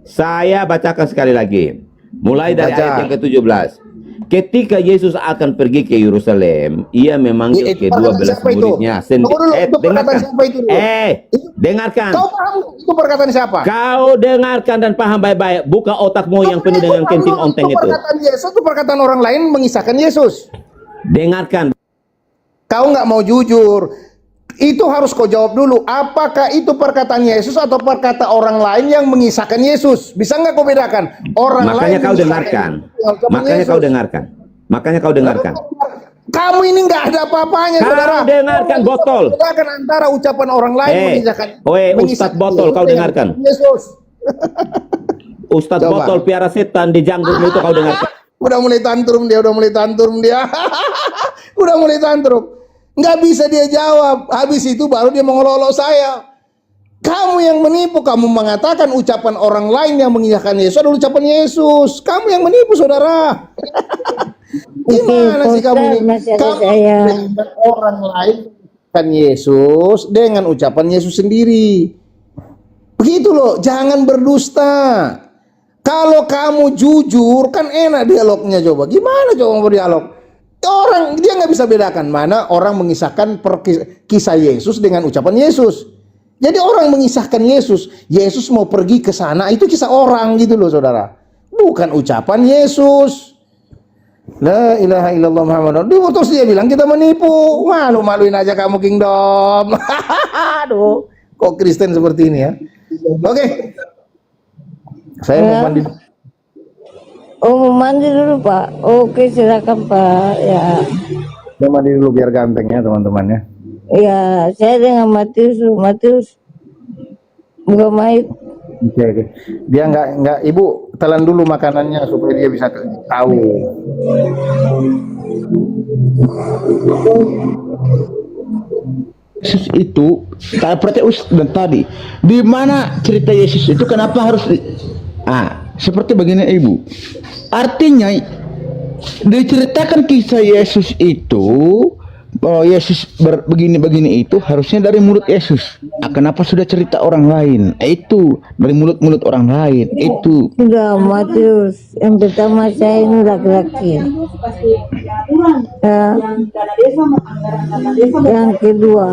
Saya bacakan sekali lagi. Mulai dari Baca. ayat yang ke-17. Ketika Yesus akan pergi ke Yerusalem, ia memanggil Itu ke-12 siapa itu? muridnya Tunggu dulu, itu perkataan dengarkan. siapa itu dulu? Dengarkan. Kau paham itu perkataan siapa? Kau dengarkan dan paham baik-baik. Buka otakmu yang penuh dengan kencing onteng itu. Perkataan Yesus itu perkataan orang lain mengisahkan Yesus. Dengarkan. Kau nggak mau jujur. Itu harus kau jawab dulu. Apakah itu perkataan Yesus atau perkataan orang lain yang mengisahkan Yesus? Bisa nggak kau bedakan? Orang Makanya lain kau dengarkan. Makanya kau dengarkan. Makanya kau dengarkan. Kamu ini nggak ada apa-apanya, saudara. Kau dengarkan botol. Bedakan antara ucapan orang lain mengisahkan. Ustadz botol, kau dengarkan. Yesus. Ustadz Coba. botol piara setan di janggutmu itu kau dengarkan. Udah mulai tantrum dia, udah mulai tantrum. Nggak bisa dia jawab. Habis itu baru dia mengolok-olok saya. Kamu yang menipu, kamu mengatakan ucapan orang lain yang mengisahkan Yesus adalah ucapan Yesus. Kamu yang menipu, saudara. Gimana sih kamu ini? Kamu dengan orang lain kan Yesus dengan ucapan Yesus sendiri. Begitu loh, jangan berdusta. Kalau kamu jujur kan enak dialognya, coba. Gimana coba mau berdialog? Orang dia nggak bisa bedakan mana orang mengisahkan kisah Yesus dengan ucapan Yesus. Jadi orang mengisahkan Yesus, Yesus mau pergi ke sana, itu kisah orang gitu loh, saudara. Bukan ucapan Yesus. La ilaha illallah Muhammad. Terus dia bilang kita menipu. Malu-maluin aja kamu, Kingdom. Aduh, kok Kristen seperti ini ya? Oke. Saya mau mandi. Oh, mau mandi dulu, Pak. Oke, silakan, Pak. Ya. Saya mandi dulu biar ganteng ya, teman-teman ya. Ya, saya dengan Matius bukan main. Oke. Dia nggak Ibu telan dulu makanannya supaya dia bisa tahu. Yesus itu, berarti dan tadi, di mana cerita Yesus itu kenapa harus seperti begini Ibu. Artinya diceritakan kisah Yesus itu bahwa Yesus begini-begini itu harusnya dari mulut Yesus. Kenapa sudah cerita orang lain? Itu dari mulut-mulut orang lain. Itu Sudah, Matius. Yang pertama saya ini laki-laki. Yang kedua,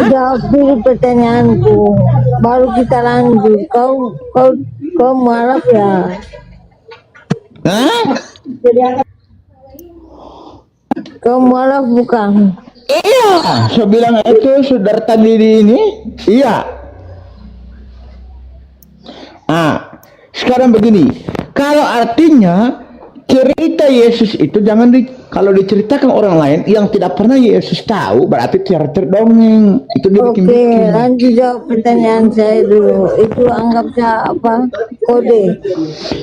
jawab dulu pertanyaanku, baru kita lanjut. Kau marah ya? Kau marah bukan? Iya, saya bilang itu saudara tadi di ini. Iya. Sekarang begini, kalau artinya cerita Yesus itu jangan kalau diceritakan orang lain yang tidak pernah Yesus tahu, berarti cerita dongeng. Itu dibikin. Oke, lanjut jawab pertanyaan saya dulu. Itu anggapnya apa? Kode.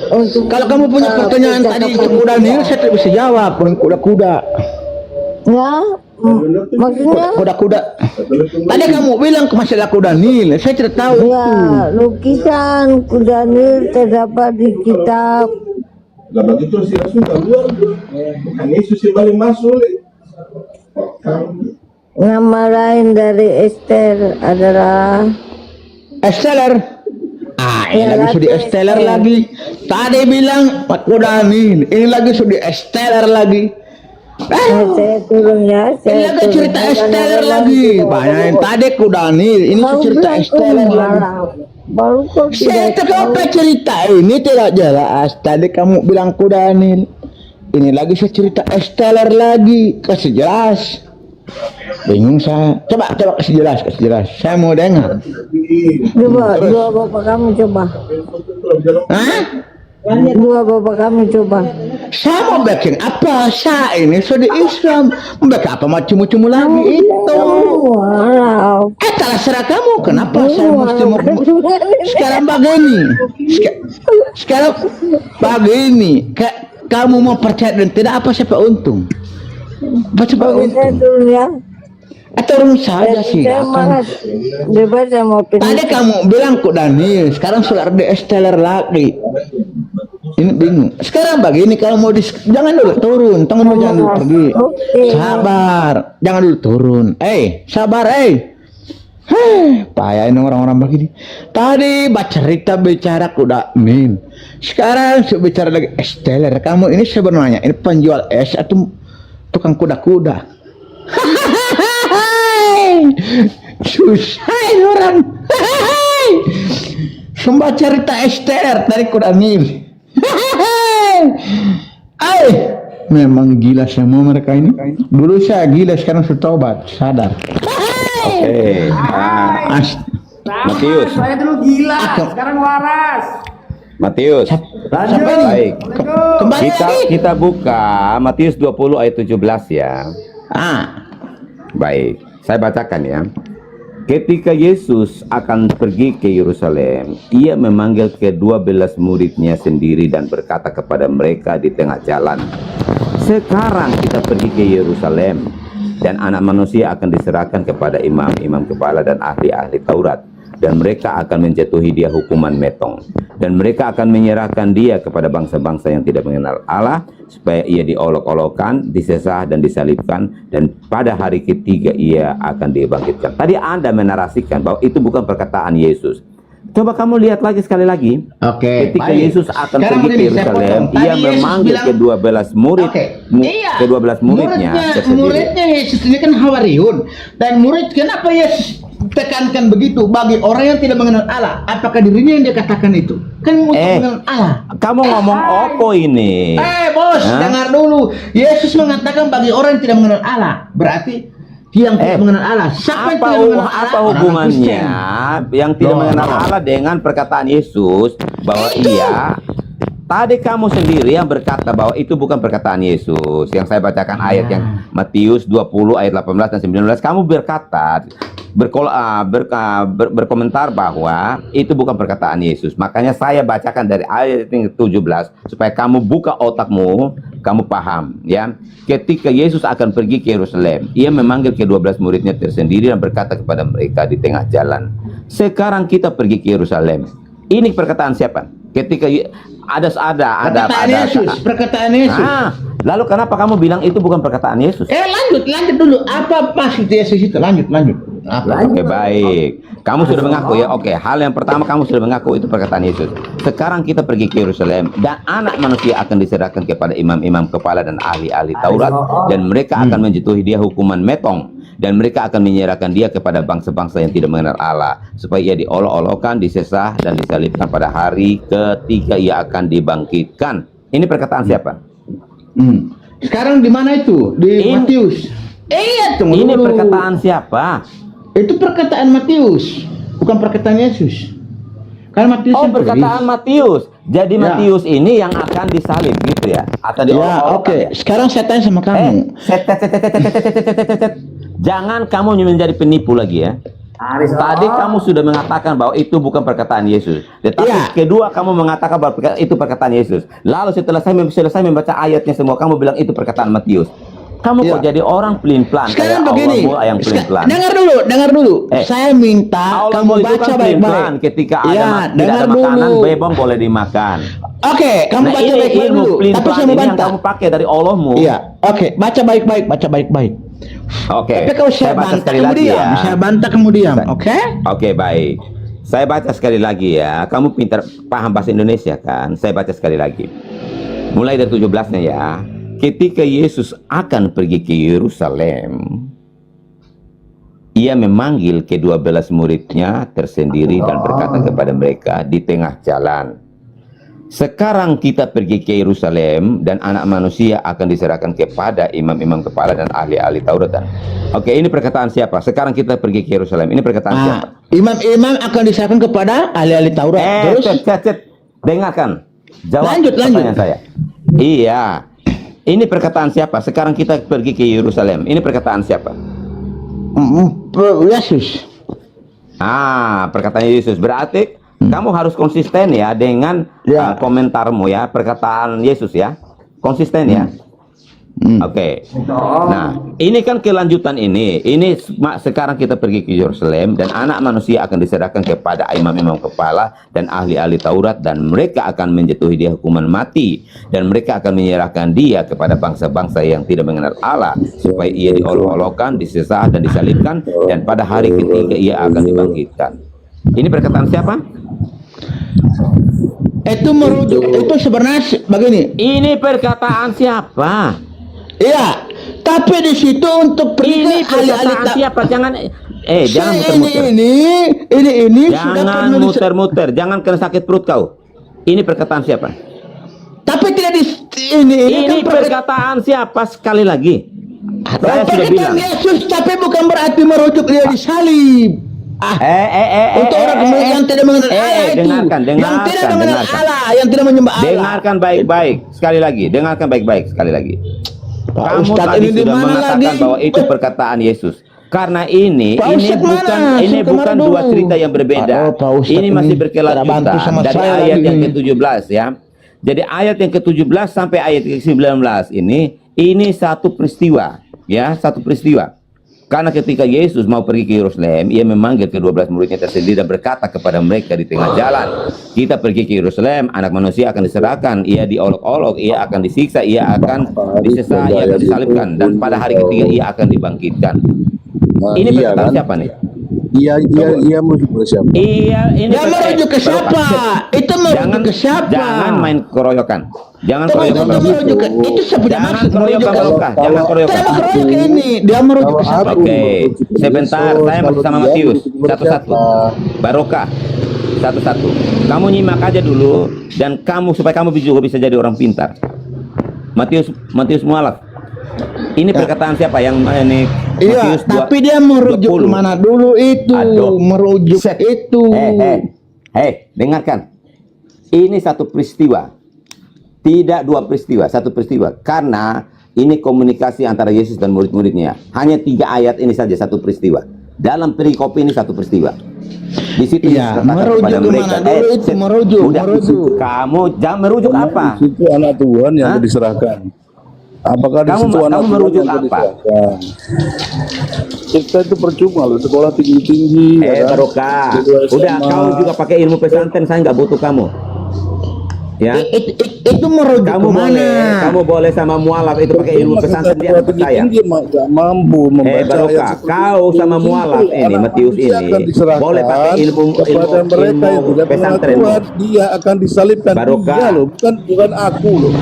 Untuk Kalau kamu punya pertanyaan tadi itu kuda Nil, saya tidak bisa jawab. Kuda-kuda. Ya, maksudnya? Kuda-kuda. Tadi kamu bilang masalah kuda Nil, saya tidak tahu. Ya, lukisan kuda Nil terdapat di kitab. Lah begitu si Rasul keluar, bukan Yesus yang paling masuk. Nama lain dari Esther adalah Esteller. Ini lagi sudah Esteller lagi. Tadi bilang kuda Nil, ini lagi sudah Esteller lagi. saya turun ya. Ini lagi cerita Esteller lagi. Banyak yang tadi kuda Nil, ini cerita Esteller lagi. Baru kau Saya tidak tahu. tahu cerita ini tidak jelas. Tadi kamu bilang kuda Nil. Ini lagi saya cerita Esteller lagi. Kasih jelas. Bingung saya. Coba kasih jelas. Saya mau dengar. Coba, dua bapak kamu coba. Dua bapak kamu coba. Saya mau bikin apa? Saya ini sudah Islam. Mau bikin apa macam-macam lagi itu? Wow. Terserah kamu. Kenapa saya mesti mau sekarang begini? Kamu mau percaya dan tidak apa siapa untung? Coba Saya untung. turun ya. Turun saja sih. Saya malas. Bebas saya mau pilih. Tadi kamu bilang kok Daniel, sekarang sudah ada Esteller lagi. Ini bingung. Sekarang begini, kalau mau jangan dulu turun, jangan dulu pergi. Sabar, jangan dulu turun. Sabar, payah ini orang-orang begini. Tadi cerita bicara kuda Nil. Sekarang saya bicara lagi Esteller. Kamu ini sebenarnya ini penjual es atau tukang kuda-kuda? Susah ini orang. Sembah cerita Esteller dari kuda Nil. Memang gila semua mereka ini. Dulu saya gila, sekarang sudah tobat, sadar. Oke. Matius. Saya dulu gila, sekarang waras. Matius. Sampai ini. Baik. Kembali lagi. Kita buka Matius 20 ayat 17 ya. Baik, saya bacakan ya. Ketika Yesus akan pergi ke Yerusalem, ia memanggil ke-12 muridnya sendiri dan berkata kepada mereka di tengah jalan, sekarang kita pergi ke Yerusalem, dan anak manusia akan diserahkan kepada imam-imam kepala dan ahli-ahli Taurat, dan mereka akan menjatuhi dia hukuman metong, dan mereka akan menyerahkan dia kepada bangsa-bangsa yang tidak mengenal Allah, supaya ia diolok-olokkan, disesah dan disalibkan, dan pada hari ketiga ia akan dibangkitkan. Tadi Anda menarasikan bahwa itu bukan perkataan Yesus. Coba kamu lihat lagi sekali lagi. Oke, Ketika baik. Yesus akan Sekarang pergi ke begini, saya Yerusalem, potong. ia Tadi Yesus memanggil bilang- ke-12 murid, Iya. ke-12 muridnya tersendiri. Muridnya Yesus ini kan Hawariun. Dan murid, kenapa Yesus tekankan begitu bagi orang yang tidak mengenal Allah? Apakah dirinya yang dia katakan itu? Kan untuk mengenal Allah. Kamu ngomong opo ini? Bos, Hah? dengar dulu. Yesus mengatakan bagi orang yang tidak mengenal Allah. Berarti yang tidak mengenal Allah. Siapa yang Apa, tidak mengenal Allah? apa Orang hubungannya Kristen. yang tidak Loh. mengenal Allah dengan perkataan Yesus bahwa iya? Tadi kamu sendiri yang berkata bahwa itu bukan perkataan Yesus. Yang saya bacakan ayat yang Matius 20 ayat 18 dan 19. Kamu berkata berkomentar bahwa itu bukan perkataan Yesus. Makanya saya bacakan dari ayat yang 17 supaya kamu buka otakmu, kamu paham ya. Ketika Yesus akan pergi ke Yerusalem, ia memanggil ke-12 muridnya tersendiri dan berkata kepada mereka di tengah jalan, sekarang kita pergi ke Yerusalem. Ini perkataan siapa? Ketika ada perkataan Yesus. lalu kenapa kamu bilang itu bukan perkataan Yesus? Lanjut dulu. Apa maksud Yesus itu? Lanjut. Apa? Oke, baik. Kamu sudah mengaku ya. Oke, hal yang pertama kamu sudah mengaku itu perkataan Yesus. Sekarang kita pergi ke Yerusalem dan anak manusia akan diserahkan kepada imam-imam kepala dan ahli-ahli Taurat, dan mereka akan menjatuhi dia hukuman metong, dan mereka akan menyerahkan dia kepada bangsa-bangsa yang tidak mengenal Allah, supaya ia diolok-olokkan, disesah dan disalibkan, pada hari ketiga ia akan dibangkitkan. Ini perkataan siapa? Sekarang di mana itu? Di Matius. Iya, tunggu Ini dulu. perkataan siapa? Itu perkataan Matius, bukan perkataan Yesus. Karena Matius Oh, yang perkataan tulis. Matius. Jadi Ya. Matius ini yang akan disalib gitu ya? Atau diolok-olokkan Oke. ya? Sekarang saya tanya sama kamu. Jangan kamu menjadi penipu lagi ya. Tadi kamu sudah mengatakan bahwa itu bukan perkataan Yesus. Tetapi kedua kamu mengatakan bahwa itu perkataan Yesus. Lalu setelah saya selesai membaca ayatnya semua, kamu bilang itu perkataan Matius. Kamu kok jadi orang pelin-pelan kayak Sekarang begini. Allah yang pelin-pelan. Dengar dulu. Saya minta Allah kamu itu baca kan baik-baik. pelin-pelan. Ketika ada tidak dengar ada makanan, dulu. bebong boleh dimakan. Oke, kamu baca ini baik-baik ilmu dulu. Tapi pelin-pelan saya mau ini yang bantah. kamu pakai dari Allahmu. Iya. Oke, baca baik-baik. Oke. Tapi kalau saya baca bantah sekali kamu lagi diam. ya. Saya bantah kamu diam. Oke? Oke, baik. Saya baca sekali lagi ya. Kamu pintar paham bahasa Indonesia kan? Saya baca sekali lagi. Mulai dari 17-nya ya. Ketika Yesus akan pergi ke Yerusalem, ia memanggil ke-12 muridnya tersendiri dan berkata kepada mereka di tengah jalan, sekarang kita pergi ke Yerusalem dan anak manusia akan diserahkan kepada imam-imam kepala dan ahli-ahli Taurat. Oke, ini perkataan siapa? Sekarang kita pergi ke Yerusalem. Ini perkataan siapa? Imam-imam akan diserahkan kepada ahli-ahli Taurat. Terus Dengarkan. Jawab Lanjut. pertanyaan saya. Iya. Ini perkataan siapa? Sekarang kita pergi ke Yerusalem. Ini perkataan siapa? Yesus. Perkataan Yesus. Berarti kamu harus konsisten ya dengan komentarmu ya, perkataan Yesus ya. Konsisten ya. Oke. Nah, ini kan kelanjutan ini. Ini sekarang kita pergi ke Yerusalem dan anak manusia akan diserahkan kepada imam-imam kepala dan ahli-ahli Taurat, dan mereka akan menjatuhi dia hukuman mati, dan mereka akan menyerahkan dia kepada bangsa-bangsa yang tidak mengenal Allah, supaya ia diolok-olokkan, disesah dan disalibkan, dan pada hari ketiga ia akan dibangkitkan. Ini perkataan siapa? Itu merujuk. Itu sebenarnya begini. Ini perkataan siapa? Iya, tapi di situ untuk Ini perkataan siapa? Jangan jangan muter-muter. Ini Jangan muter-muter, jangan kena sakit perut kau. Ini perkataan siapa? Tapi tidak Ini perkataan siapa sekali lagi? Saya sudah bilang. Yesus, tapi bukan berarti merujuk dia disalib. Untuk orang yang tidak mengenal Allah itu, yang tidak mengenal Allah, yang tidak menyembah Allah. Dengarkan baik-baik sekali lagi. Dengarkan baik-baik sekali lagi. Kamu Ustaz, tadi ini sudah dimana mengatakan lagi? bahwa itu perkataan Yesus. Karena ini Pak Ustaz bukan kemana dua dulu? cerita yang berbeda. Pak Ustaz Ini masih ini berkelanjutan bantu sama dari saya ayat lagi yang ini. ke-17 ya. Jadi ayat yang ke-17 sampai ayat ke-19 ini satu peristiwa ya, satu peristiwa. Karena ketika Yesus mau pergi ke Yerusalem, ia memanggil ke-12 muridnya tersendiri dan berkata kepada mereka di tengah jalan, kita pergi ke Yerusalem, anak manusia akan diserahkan, ia diolok-olok, ia akan disiksa, ia akan disesat, ia akan disalibkan, dan pada hari ketiga ia akan dibangkitkan. Ini perkataan siapa nih? Iya merujuk ke siapa? Iya, ini Dia merujuk ke siapa? Itu merujuk ke siapa? Jangan main keroyokan. Jangan Itu keroyokan. merujuk ke itu sebenarnya Jangan maksud keroyokan barokah. Jangan keroyokan. Kenapa keroyok ke ini? Dia merujuk ke siapa? Oke, sebentar, saya masih sama Matius satu-satu. Barokah satu-satu. Kamu nyimak aja dulu dan supaya kamu juga bisa jadi orang pintar. Matius mualaf. Ini perkataan siapa yang ini? Iya, Matius tapi dia merujuk 20. kemana dulu itu? Aduh. Merujuk itu. Dengarkan. Ini satu peristiwa. Tidak dua peristiwa, satu peristiwa. Karena ini komunikasi antara Yesus dan murid-muridnya. Hanya 3 ayat ini saja satu peristiwa. Dalam perikop ini satu peristiwa. Di situ Iya, Yesus katakan merujuk kepada kemana mereka, dulu itu? Merujuk. Kamu jangan merujuk apa? Itu anak Tuhan yang Hah? diserahkan. Apakah di Kamu- situ anak kamu Tuhan merujuk yang apa? diserahkan? Kita itu percuma loh, sekolah tinggi-tinggi. ya kan? Barokah. Kedua Udah, SMA. kau juga pakai ilmu pesantren, saya nggak butuh kamu. Ya. Itu merujuk kemana? Kamu boleh sama mualaf itu pakai ilmu pesantren dia akan percaya. Tinggi nggak mampu membaca Barokah, ayat seperti kau itu. sama mualaf ini, Anak Matius manusia ini, akan diserahkan boleh pakai ilmu kepada mereka yang tidak mengenal pesantren. Tuhan. Dia akan disalibkan. Barokah. Dia loh, bukan aku loh.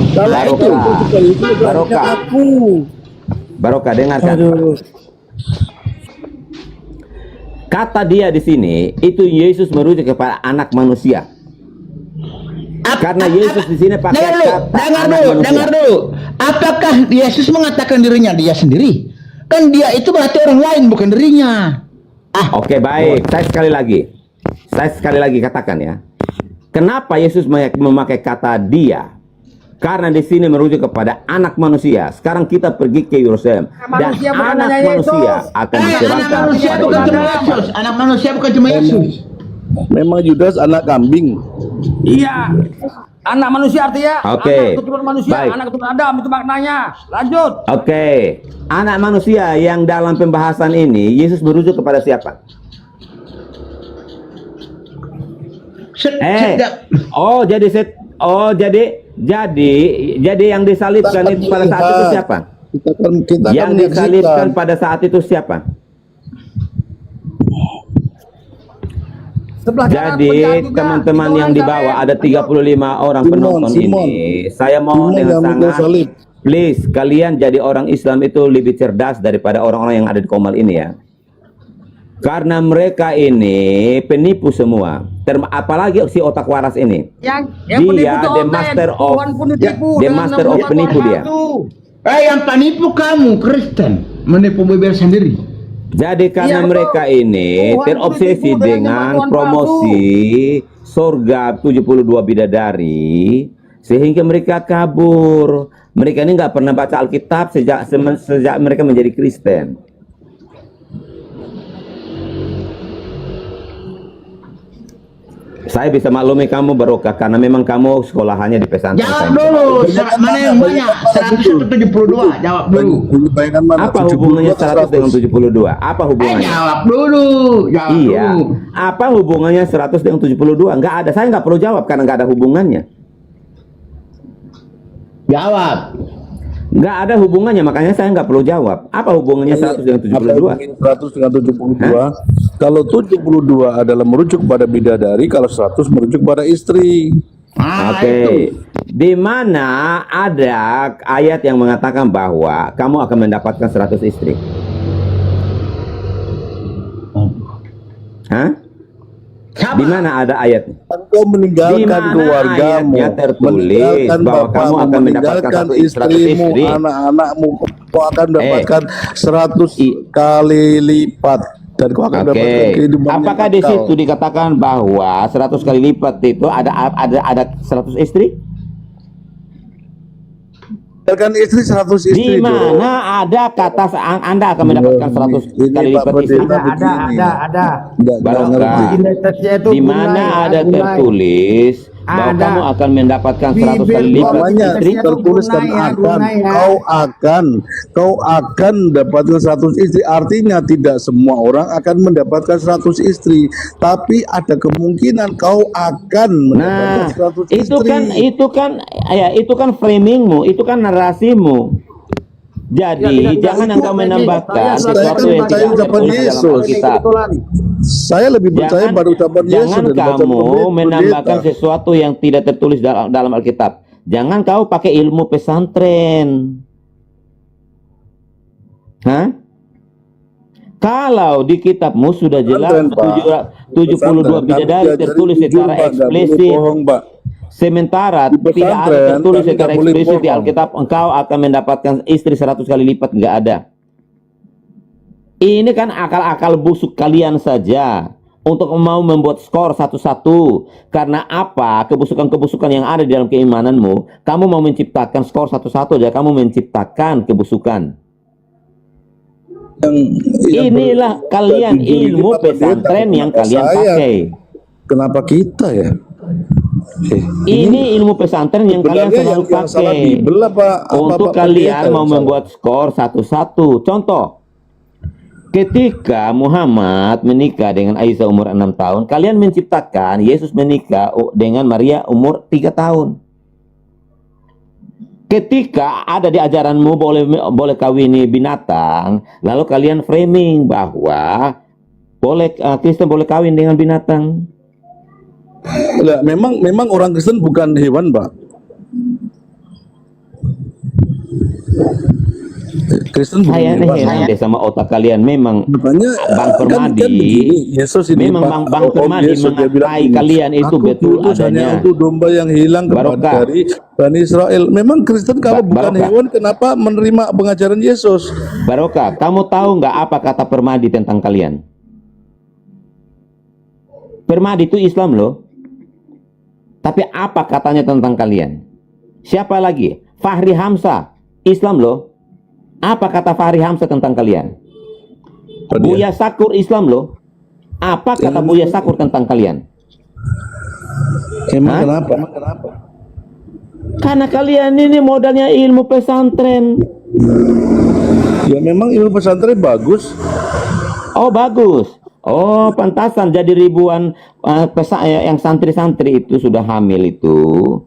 Kalau Barokah. itu harusnya Barokah. aku. Barokah, dengarkan. Aduh. Kata dia di sini itu Yesus merujuk kepada anak manusia. Karena Yesus di sini pakai kata anak manusia. Dengar dulu. Apakah Yesus mengatakan dirinya dia sendiri? Kan dia itu berarti orang lain, bukan dirinya. Oke, baik. Saya sekali lagi katakan ya. Kenapa Yesus memakai kata dia? Karena di sini merujuk kepada anak manusia. Sekarang kita pergi ke Yerusalem dan Manusia bukan anak hanya manusia Yesus. akan Anak diserahkan manusia kepada bukan Yesus. cuma Yesus. Anak manusia bukan cuma Yesus. Memang Yudas anak kambing. Iya. Anak manusia artinya Oke. anak keturunan manusia, Baik. anak keturunan Adam itu maknanya. Lanjut. Oke, anak manusia yang dalam pembahasan ini Yesus merujuk kepada siapa? Jadi yang disalibkan itu pada saat itu siapa? Kita Yang akan disalibkan pada saat itu siapa? Sebelah kanan Jadi penjahat juga, teman-teman 3 yang orang di bawah Israel. ada 35 orang Simon, penonton Simon. ini. Saya mohon Simon dengan yang sangat, salib. please kalian jadi orang Islam itu lebih cerdas daripada orang-orang yang ada di Komal ini ya. Karena mereka ini penipu semua. Apalagi si otak waras ini. Yang Dia penipu itu the online. master of Tuhan pun ditipu the dengan master of nama penipu Tuhan dia. itu. Yang penipu kamu Kristen, menipu bibir sendiri. Jadi karena Iya, betul. mereka ini Tuhan terobsesi ditipu dengan dengan Tuhan promosi surga 72 bidadari sehingga mereka kabur. Mereka ini nggak pernah baca Alkitab sejak mereka menjadi Kristen. Saya bisa maklumi kamu Barokah karena memang kamu sekolahannya di pesantren. Jawab dulu, mana yang banyak? 172. Jawab dulu. Bayangan mana? Apa hubungannya 100 dengan 72? Apa hubungannya? Jawab dulu. Jawab Iya. dulu. Apa hubungannya 100 dengan 72? Enggak ada. Saya nggak perlu jawab karena nggak ada hubungannya. Jawab. Nggak ada hubungannya, makanya saya nggak perlu jawab. Apa hubungannya 100 dengan 72? 100 dengan 72. Kalau 72 adalah merujuk pada bidadari, kalau 100 merujuk pada istri. Oke. Di mana ada ayat yang mengatakan bahwa kamu akan mendapatkan 100 istri? Hah? Siapa Di mana ada ayatnya? Engkau Di meninggalkan mana keluargamu, ayatnya tertulis meninggalkan bahwa kamu bapakmu, akan mendapatkan meninggalkan 100 istrimu, istri? anak-anakmu, kau akan mendapatkan 100 kali lipat dan kau akan mendapatkan Oke. kehidupan yang Apakah di kekal. situ dikatakan bahwa 100 kali lipat itu ada 100 istri? Meninggalkan istri 100 istri. Di mana ada kata Anda akan mendapatkan 100 Ini kali Pak lipat istri? Pendeta Ada, begini. ada. Nggak Barokah. ngerti. Identitasnya itu Di mana gunai, ada gunai. tertulis bahwa Ada. kamu akan mendapatkan 100 kali Bibir lipat Namanya istri? tertuliskan Gunai ya, akan, gunai ya. kau akan mendapatkan 100 istri. Artinya tidak semua orang akan mendapatkan 100 istri, tapi ada kemungkinan kau akan Nah, mendapatkan 100 itu istri. itu kan framingmu, itu kan narasimu. Jadi jangan engkau menambahkan Saya sesuatu kan yang percaya tidak ucapan tertulis dalam Yesus. Alkitab. Saya lebih percaya pada ucapan Yesus Jangan daripada kamu pendeta. menambahkan sesuatu yang tidak tertulis dalam Alkitab. Jangan kau pakai ilmu pesantren. Hah? Kalau di kitabmu sudah jelas Pesantren, Pak. 72 Pesantren. bidadari Kami tertulis diajarin secara jujur, Pak. Nggak boleh eksplisit. bohong, Pak. Sementara Di tidak ada pesantren, tertulis kami secara nggak boleh eksplisit di bohong. Alkitab engkau akan mendapatkan istri 100 kali lipat, nggak ada. Ini kan akal-akal busuk kalian saja untuk mau membuat skor 1-1. Karena apa? Kebusukan-kebusukan yang ada di dalam keimananmu, kamu mau menciptakan skor 1-1 aja, kamu menciptakan kebusukan. Yang Inilah kalian jujur ini, ilmu Pak Pendeta, pesantren yang kenapa kalian saya? pakai. Kenapa kita ya? Ini ilmu pesantren yang kalian sebenarnya selalu yang salah pakai Bibel apa untuk Pak kalian Pendeta mau yang salah? membuat skor 1-1. Contoh, ketika Muhammad menikah dengan Aisyah umur 6 tahun, kalian menciptakan Yesus menikah dengan Maria umur 3 tahun. Ketika ada di ajaranmu boleh kawini binatang, lalu kalian framing bahwa Kristen boleh kawin dengan binatang. Lah, memang orang Kristen bukan hewan, Pak. Kristen bukan Saya hewan. heran deh sama otak kalian. Memang Makanya Bang Permadi, begini, Yesus ini memang Pak, Bang Permadi Yesus dia bilang mengatai gini, kalian itu aku betul diutus hanya adanya. untuk domba yang hilang Barokah. dari Bani Israel. Memang Kristen kalau bukan Barokah. hewan, kenapa menerima pengajaran Yesus? Barokah, kamu tahu nggak apa kata Permadi tentang kalian? Permadi itu Islam loh. Tapi apa katanya tentang kalian? Siapa lagi? Fahri Hamzah, Islam loh. Apa kata Fahri Hamzah tentang kalian? Apa dia? Buya Sakur, Islam loh. Apa kata Buya Sakur tentang kalian? Emang Hah? kenapa? Emang kenapa? Karena kalian ini modalnya ilmu pesantren. Ya memang ilmu pesantren bagus. Oh bagus. Oh pantasan jadi ribuan yang santri-santri itu sudah hamil itu.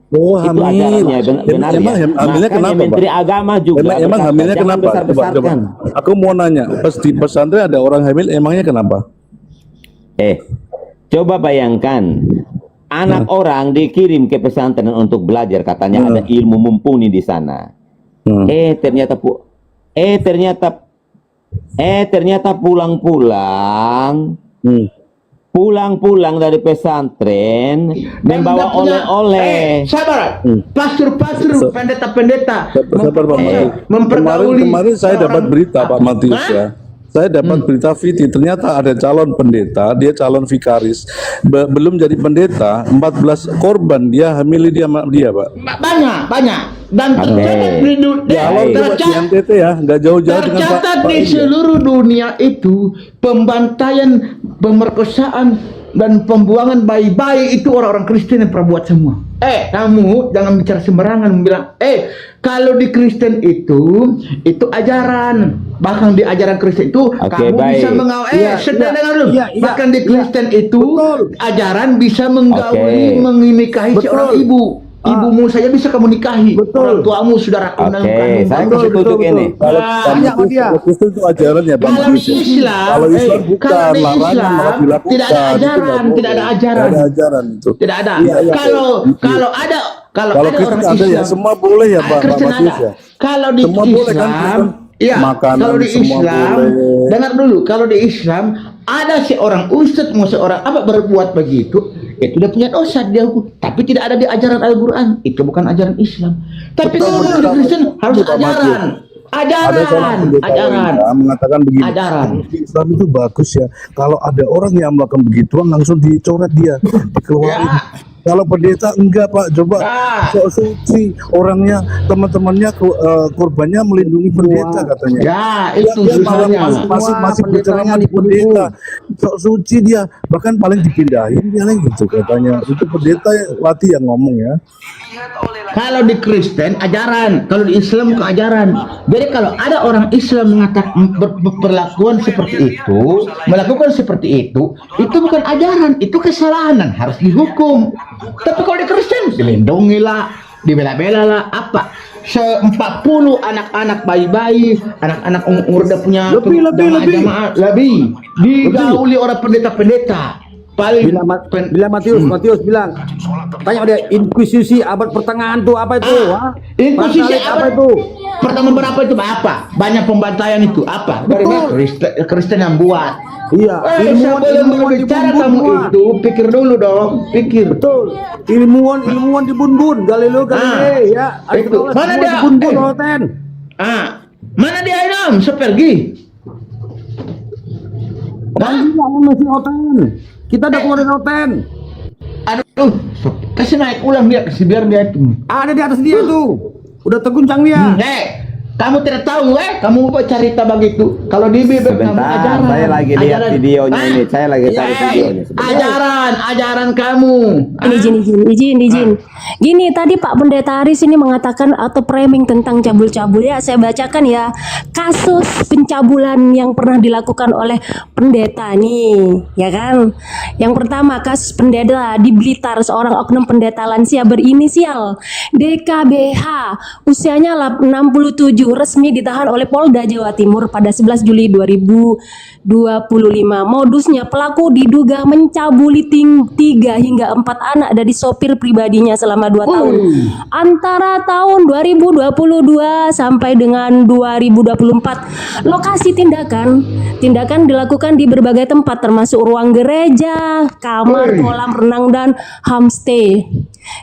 Oh, Itu hamil. ajarannya benar Emang ya. hamilnya Makanya kenapa, Menteri Pak? Agama juga Emang berkata, hamilnya jangan kenapa? besar-besarkan. Aku mau nanya, pas di pesantren ada orang hamil, emangnya kenapa? Coba bayangkan anak orang dikirim ke pesantren untuk belajar, katanya ada ilmu mumpuni di sana. Ternyata pulang dari pesantren membawa oleh-oleh. Sabar, pastor-pastor, pendeta-pendeta Sabar, Pak Matius. mempergauli Kemarin saya dapat orang- berita, Pak Matius ya. Saya dapat berita Viti, ternyata ada calon pendeta, dia calon vikaris, belum jadi pendeta, 14 korban dia hamili dia, Pak. banyak dan tercatat di Calon coba di tercatat NTT ya, nggak jauh-jauh dengan Pak. tercatat Pak di ini ya. seluruh dunia itu pembantaian, pemerkosaan dan pembuangan bayi-bayi itu orang-orang Kristen yang perbuat semua. Kamu jangan bicara sembarangan bilang, kalau di Kristen itu ajaran, bahkan di ajaran Kristen itu kamu baik. bisa mengawal. Dengar dulu. Iya, iya. Bahkan di Kristen itu ajaran bisa menggauli, Oke. menikahi seorang ibu. Ibumu saja bisa kamu nikahi. Orang tuamu, saudaraku, Oke, saya kasih tunjuk ini. Kalau Banyak sama dia. kalau Kristen itu ajarannya, Pak Kalau Matius ya. Islam, Kalau Islam bukan kalau di larangan Islam malah dilakukan. tidak ada Itu ajaran, nggak tidak ada boleh. ajaran. Nggak ada ajaran itu. Tidak ada. Iya, iya. Kalau ada Kalau ada Kristen orang ada ya, Islam, semua boleh ya, Pak Kristen Matius ada. ya. Kalau di Semua boleh kan, Islam, Kristen? iya. Makanan Kalau di semua Islam, boleh. dengar dulu. Kalau di Islam ada seorang ustadz mau seorang apa berbuat begitu, itu dia punya dosa, dia hukum. Tapi tidak ada di ajaran Al-Quran, itu bukan ajaran Islam. Tapi kalau di Kristen harus ajaran. Ada seorang pendeta mengatakan begini, di Islam itu bagus ya, kalau ada orang yang melakukan begituan langsung dicoret dia, dikeluarin. Kalau pendeta enggak Pak, coba sok suci orangnya, teman-temannya korbannya melindungi pendeta katanya. Ya, itu Dia malah masih berceramah di pendeta, sok suci dia, bahkan paling dipindahin dia lagi gitu katanya. Itu pendeta Wati yang ngomong ya. Kalau di Kristen ajaran, kalau di Islam bukan ajaran. Jadi kalau ada orang Islam mengatakan berperlakuan seperti itu, melakukan seperti itu bukan ajaran, itu kesalahan dan harus dihukum. Tapi kalau di Kristen dilindungi lah, dibela-bela lah, apa? 40 anak-anak bayi-bayi, anak-anak umur udah punya jamaah lebih digauli orang pendeta-pendeta. Paling Bila Matius bilang, tanya dia inkuisisi abad pertengahan tuh apa itu? Inkuisisi apa itu? Pertama berapa itu apa? Banyak pembantaian itu apa? Dari Kristen yang buat. Iya, sebelum berbicara kamu itu pikir dulu dong, pikir. Betul. Ilmuwan dibun-bun, Galileo Galilei ya. Itu. Mana dia? Dibun-bun hoten. Mana dia Imam? Sepergi. Masih hoten. Kita udah keluarin hoten. Aduh, kasih naik ulang dia, kasih biar dia itu. Ada di atas dia tuh. Udah terguncang dia. Kamu tidak tahu kamu mau cerita begitu. Kalau di Bibel kamu Sebentar, ajaran. saya lagi lihat videonya ini. Saya lagi cari videonya. Sebentar. Ajaran kamu. Izin. Gini, tadi Pak Pendeta Aris ini mengatakan atau framing tentang cabul-cabul ya. Saya bacakan ya. Kasus pencabulan yang pernah dilakukan oleh pendeta nih, ya kan? Yang pertama, kasus pendeta di Blitar, seorang oknum pendeta lansia berinisial DKBH, usianya 67, resmi ditahan oleh Polda Jawa Timur pada 11 Juli 2025. Modusnya, pelaku diduga mencabuli 3 hingga 4 anak dari sopir pribadinya selama 2 tahun. Antara tahun 2022 sampai dengan 2024. Lokasi tindakan dilakukan di berbagai tempat termasuk ruang gereja, kamar, kolam renang dan homestay.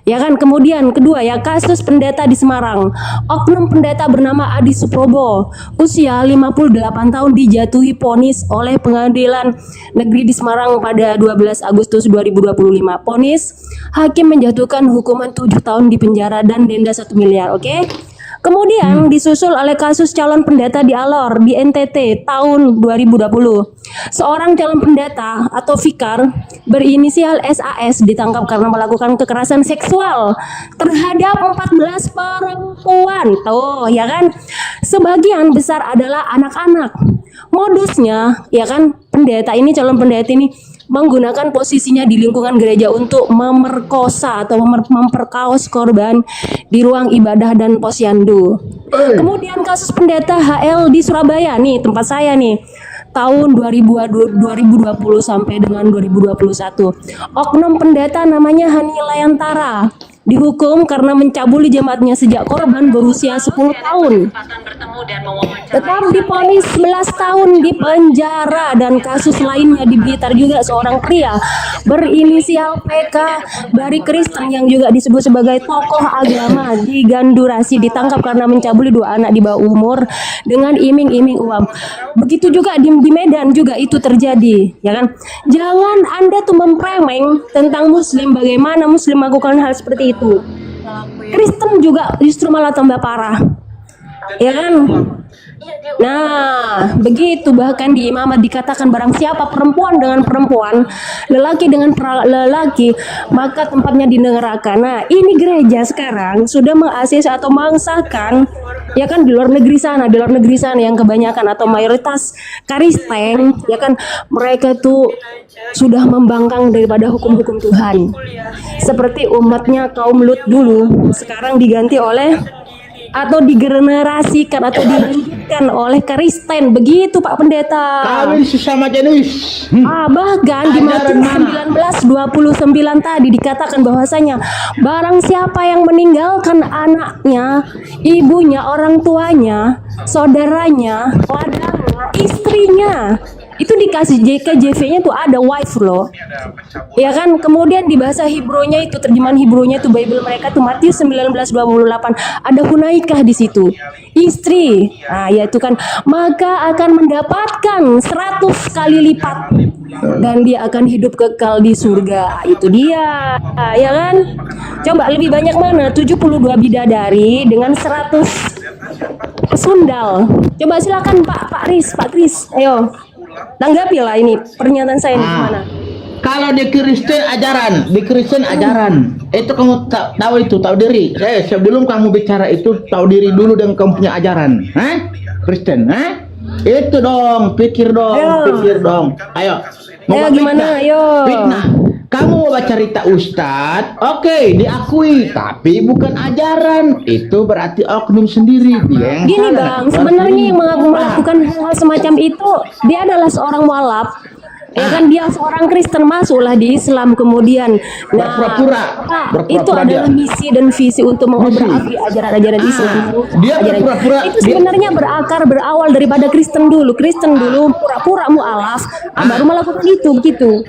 Ya kan, kemudian kedua ya, kasus pendeta di Semarang. Oknum pendeta bernama Adi Suprobo, usia 58 tahun, dijatuhi vonis oleh Pengadilan Negeri di Semarang pada 12 Agustus 2025. Vonis, hakim menjatuhkan hukuman 7 tahun di penjara dan denda 1 miliar, oke? Kemudian disusul oleh kasus calon pendeta di Alor di NTT tahun 2020. Seorang calon pendeta atau vikar berinisial SAS ditangkap karena melakukan kekerasan seksual terhadap 14 perempuan. Tuh, ya kan? Sebagian besar adalah anak-anak. Modusnya, ya kan, pendeta ini, calon pendeta ini menggunakan posisinya di lingkungan gereja untuk memerkosa atau memperkaos korban di ruang ibadah dan posyandu. Kemudian kasus pendeta HL di Surabaya nih, tempat saya nih, tahun 2020 sampai dengan 2021. Oknum pendeta namanya Hani Layantara dihukum karena mencabuli jemaatnya sejak korban berusia 10 tahun. Tetap divonis 11 tahun di penjara. Dan kasus lainnya di Blitar juga, seorang pria berinisial PK dari Kristen yang juga disebut sebagai tokoh agama di Gandurasi ditangkap karena mencabuli 2 anak di bawah umur dengan iming-iming uang. Begitu juga di Medan juga itu terjadi, ya kan? Jangan Anda tuh memframing tentang Muslim, bagaimana Muslim melakukan hal seperti itu. Kristen juga justru malah tambah parah, ya kan? Nah, begitu. Bahkan di imamat dikatakan barang siapa perempuan dengan perempuan, lelaki dengan lelaki, maka tempatnya di neraka. Nah, ini gereja sekarang sudah mengakses atau mengesahkan, ya kan, di luar negeri sana yang kebanyakan atau mayoritas Kristen, ya kan, mereka tuh sudah membangkang daripada hukum-hukum Tuhan. Seperti umatnya kaum Lut dulu, sekarang diganti oleh atau digenerasikan atau dilanjutkan oleh Kristen. Begitu Pak Pendeta. Kawin sesama jenis. Bahkan di Matius 19:29 tadi dikatakan bahwasanya barang siapa yang meninggalkan anaknya, ibunya, orang tuanya, saudaranya, ladangnya, istrinya, Itu dikasih KJV-nya tuh ada wife loh. Ya kan, kemudian di bahasa Hebrew-nya itu terjemahan Hebrew-nya itu Bible mereka tuh Matius 19:28 ada hunaikah di situ. Istri. Nah, ya itu kan maka akan mendapatkan 100 kali lipat dan dia akan hidup kekal di surga. Itu dia. Ya kan? Coba lebih banyak mana? 72 bidadari dengan 100 pesundal. Coba silakan Pak Kris. Ayo. Tanggapi lah ini pernyataan saya ini gimana? Kalau di Kristen ajaran, itu kamu tahu diri. Sebelum kamu bicara itu tahu diri dulu dan kamu punya ajaran. Kristen, itu dong, pikir dong. Ayo. Ayo gimana? Ayo. Fitnah. Kamu mau baca cerita Ustadz, oke, diakui, tapi bukan ajaran. Itu berarti oknum sendiri. Dia yang Gini salah. Bang, sebenarnya yang melakukan hal semacam itu dia adalah seorang mualaf. Ya kan, dia seorang Kristen masuklah di Islam kemudian. Berpura-pura. Itu adalah misi dan visi untuk mengobrak-abrik ajaran-ajaran Islam. Dia berpura-pura. Itu sebenarnya berawal daripada Kristen dulu. Pura-pura mualaf, baru melakukan itu gitu.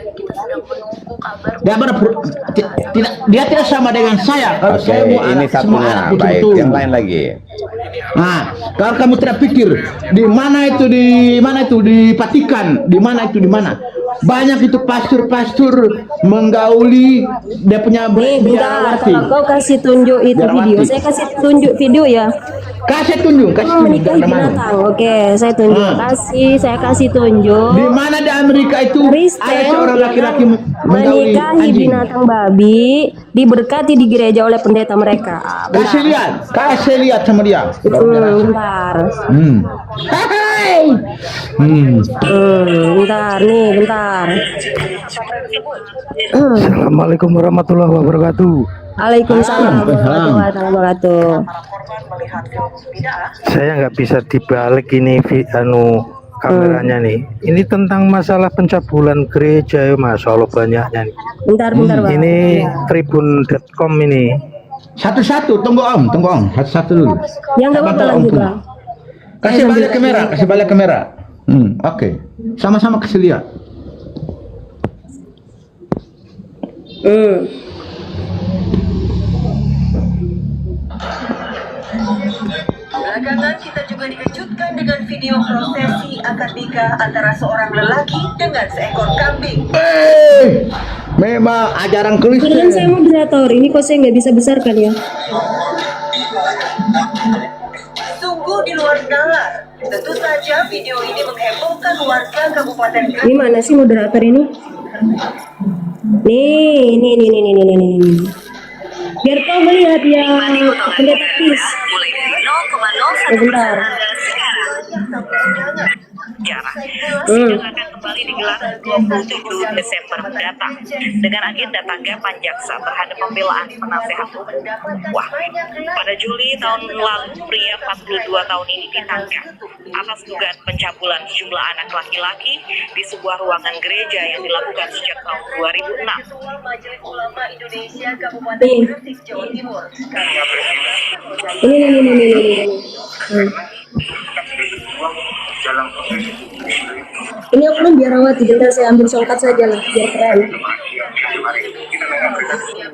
Dia tidak sama dengan saya. Kalau Oke, saya mau ini anak, semua satunya. anak Baik, betul-betul. yang lain lagi. Nah, kalau kamu tidak pikir di mana itu di Vatikan, di mana banyak itu pastor menggauli dia punya Nih, bentar, biarawati. kalau kau kasih tunjuk itu video, saya kasih tunjuk video ya. Kasih tunjuk. Menikahi binatang. Oke, saya tunjuk. Saya kasih tunjuk. Di mana di Amerika itu Kristen ada seorang laki-laki menggauli menikahi anjing. binatang babi, diberkati di gereja oleh pendeta mereka. Kasih lihat sama dia. Bentar. Hai. Bentar. Assalamualaikum warahmatullahi wabarakatuh. Waalaikumsalam warahmatullahi wabarakatuh. Saya nggak bisa dibalik ini kameranya nih. Ini tentang masalah pencabulan gereja ya, Masya Allah banyaknya nih. Bentar, Bang. Ini tribun.com ini. Satu-satu, tunggu om. Satu-satu dulu. Ya nggak apa-apa lagi, Bang. Kasih balik kamera. Oke. Sama-sama kasih lihat. Belakangan kita juga dikejutkan dengan video prosesi akad nikah antara seorang lelaki dengan seekor kambing. Memang ajaran Kebetulan saya Kristen. moderator, ini kok saya nggak bisa besarkan ya. Sungguh di luar nalar. Tentu saja video ini menghebohkan warga Kabupaten Ini Gresik. mana sih moderator ini? Nih. Biar kau melihat ya pendeta Kris. Mulai dari 0,01% Bentar. sekarang. Sidang akan kembali digelar 27 Desember mendatang dengan agenda tanggapan jaksa terhadap pembelaan penasehat umum. Wah, pada Juli tahun lalu pria 42 tahun ini ditangkap atas dugaan pencabulan sejumlah anak laki-laki di sebuah ruangan gereja yang dilakukan sejak tahun 2006. Majelis Ulama Indonesia Kabupaten Nih. Gresik, Jawa Timur. Ini. Ini oknum biarawati, bentar saya ambil shortcut saja lah, biar keren.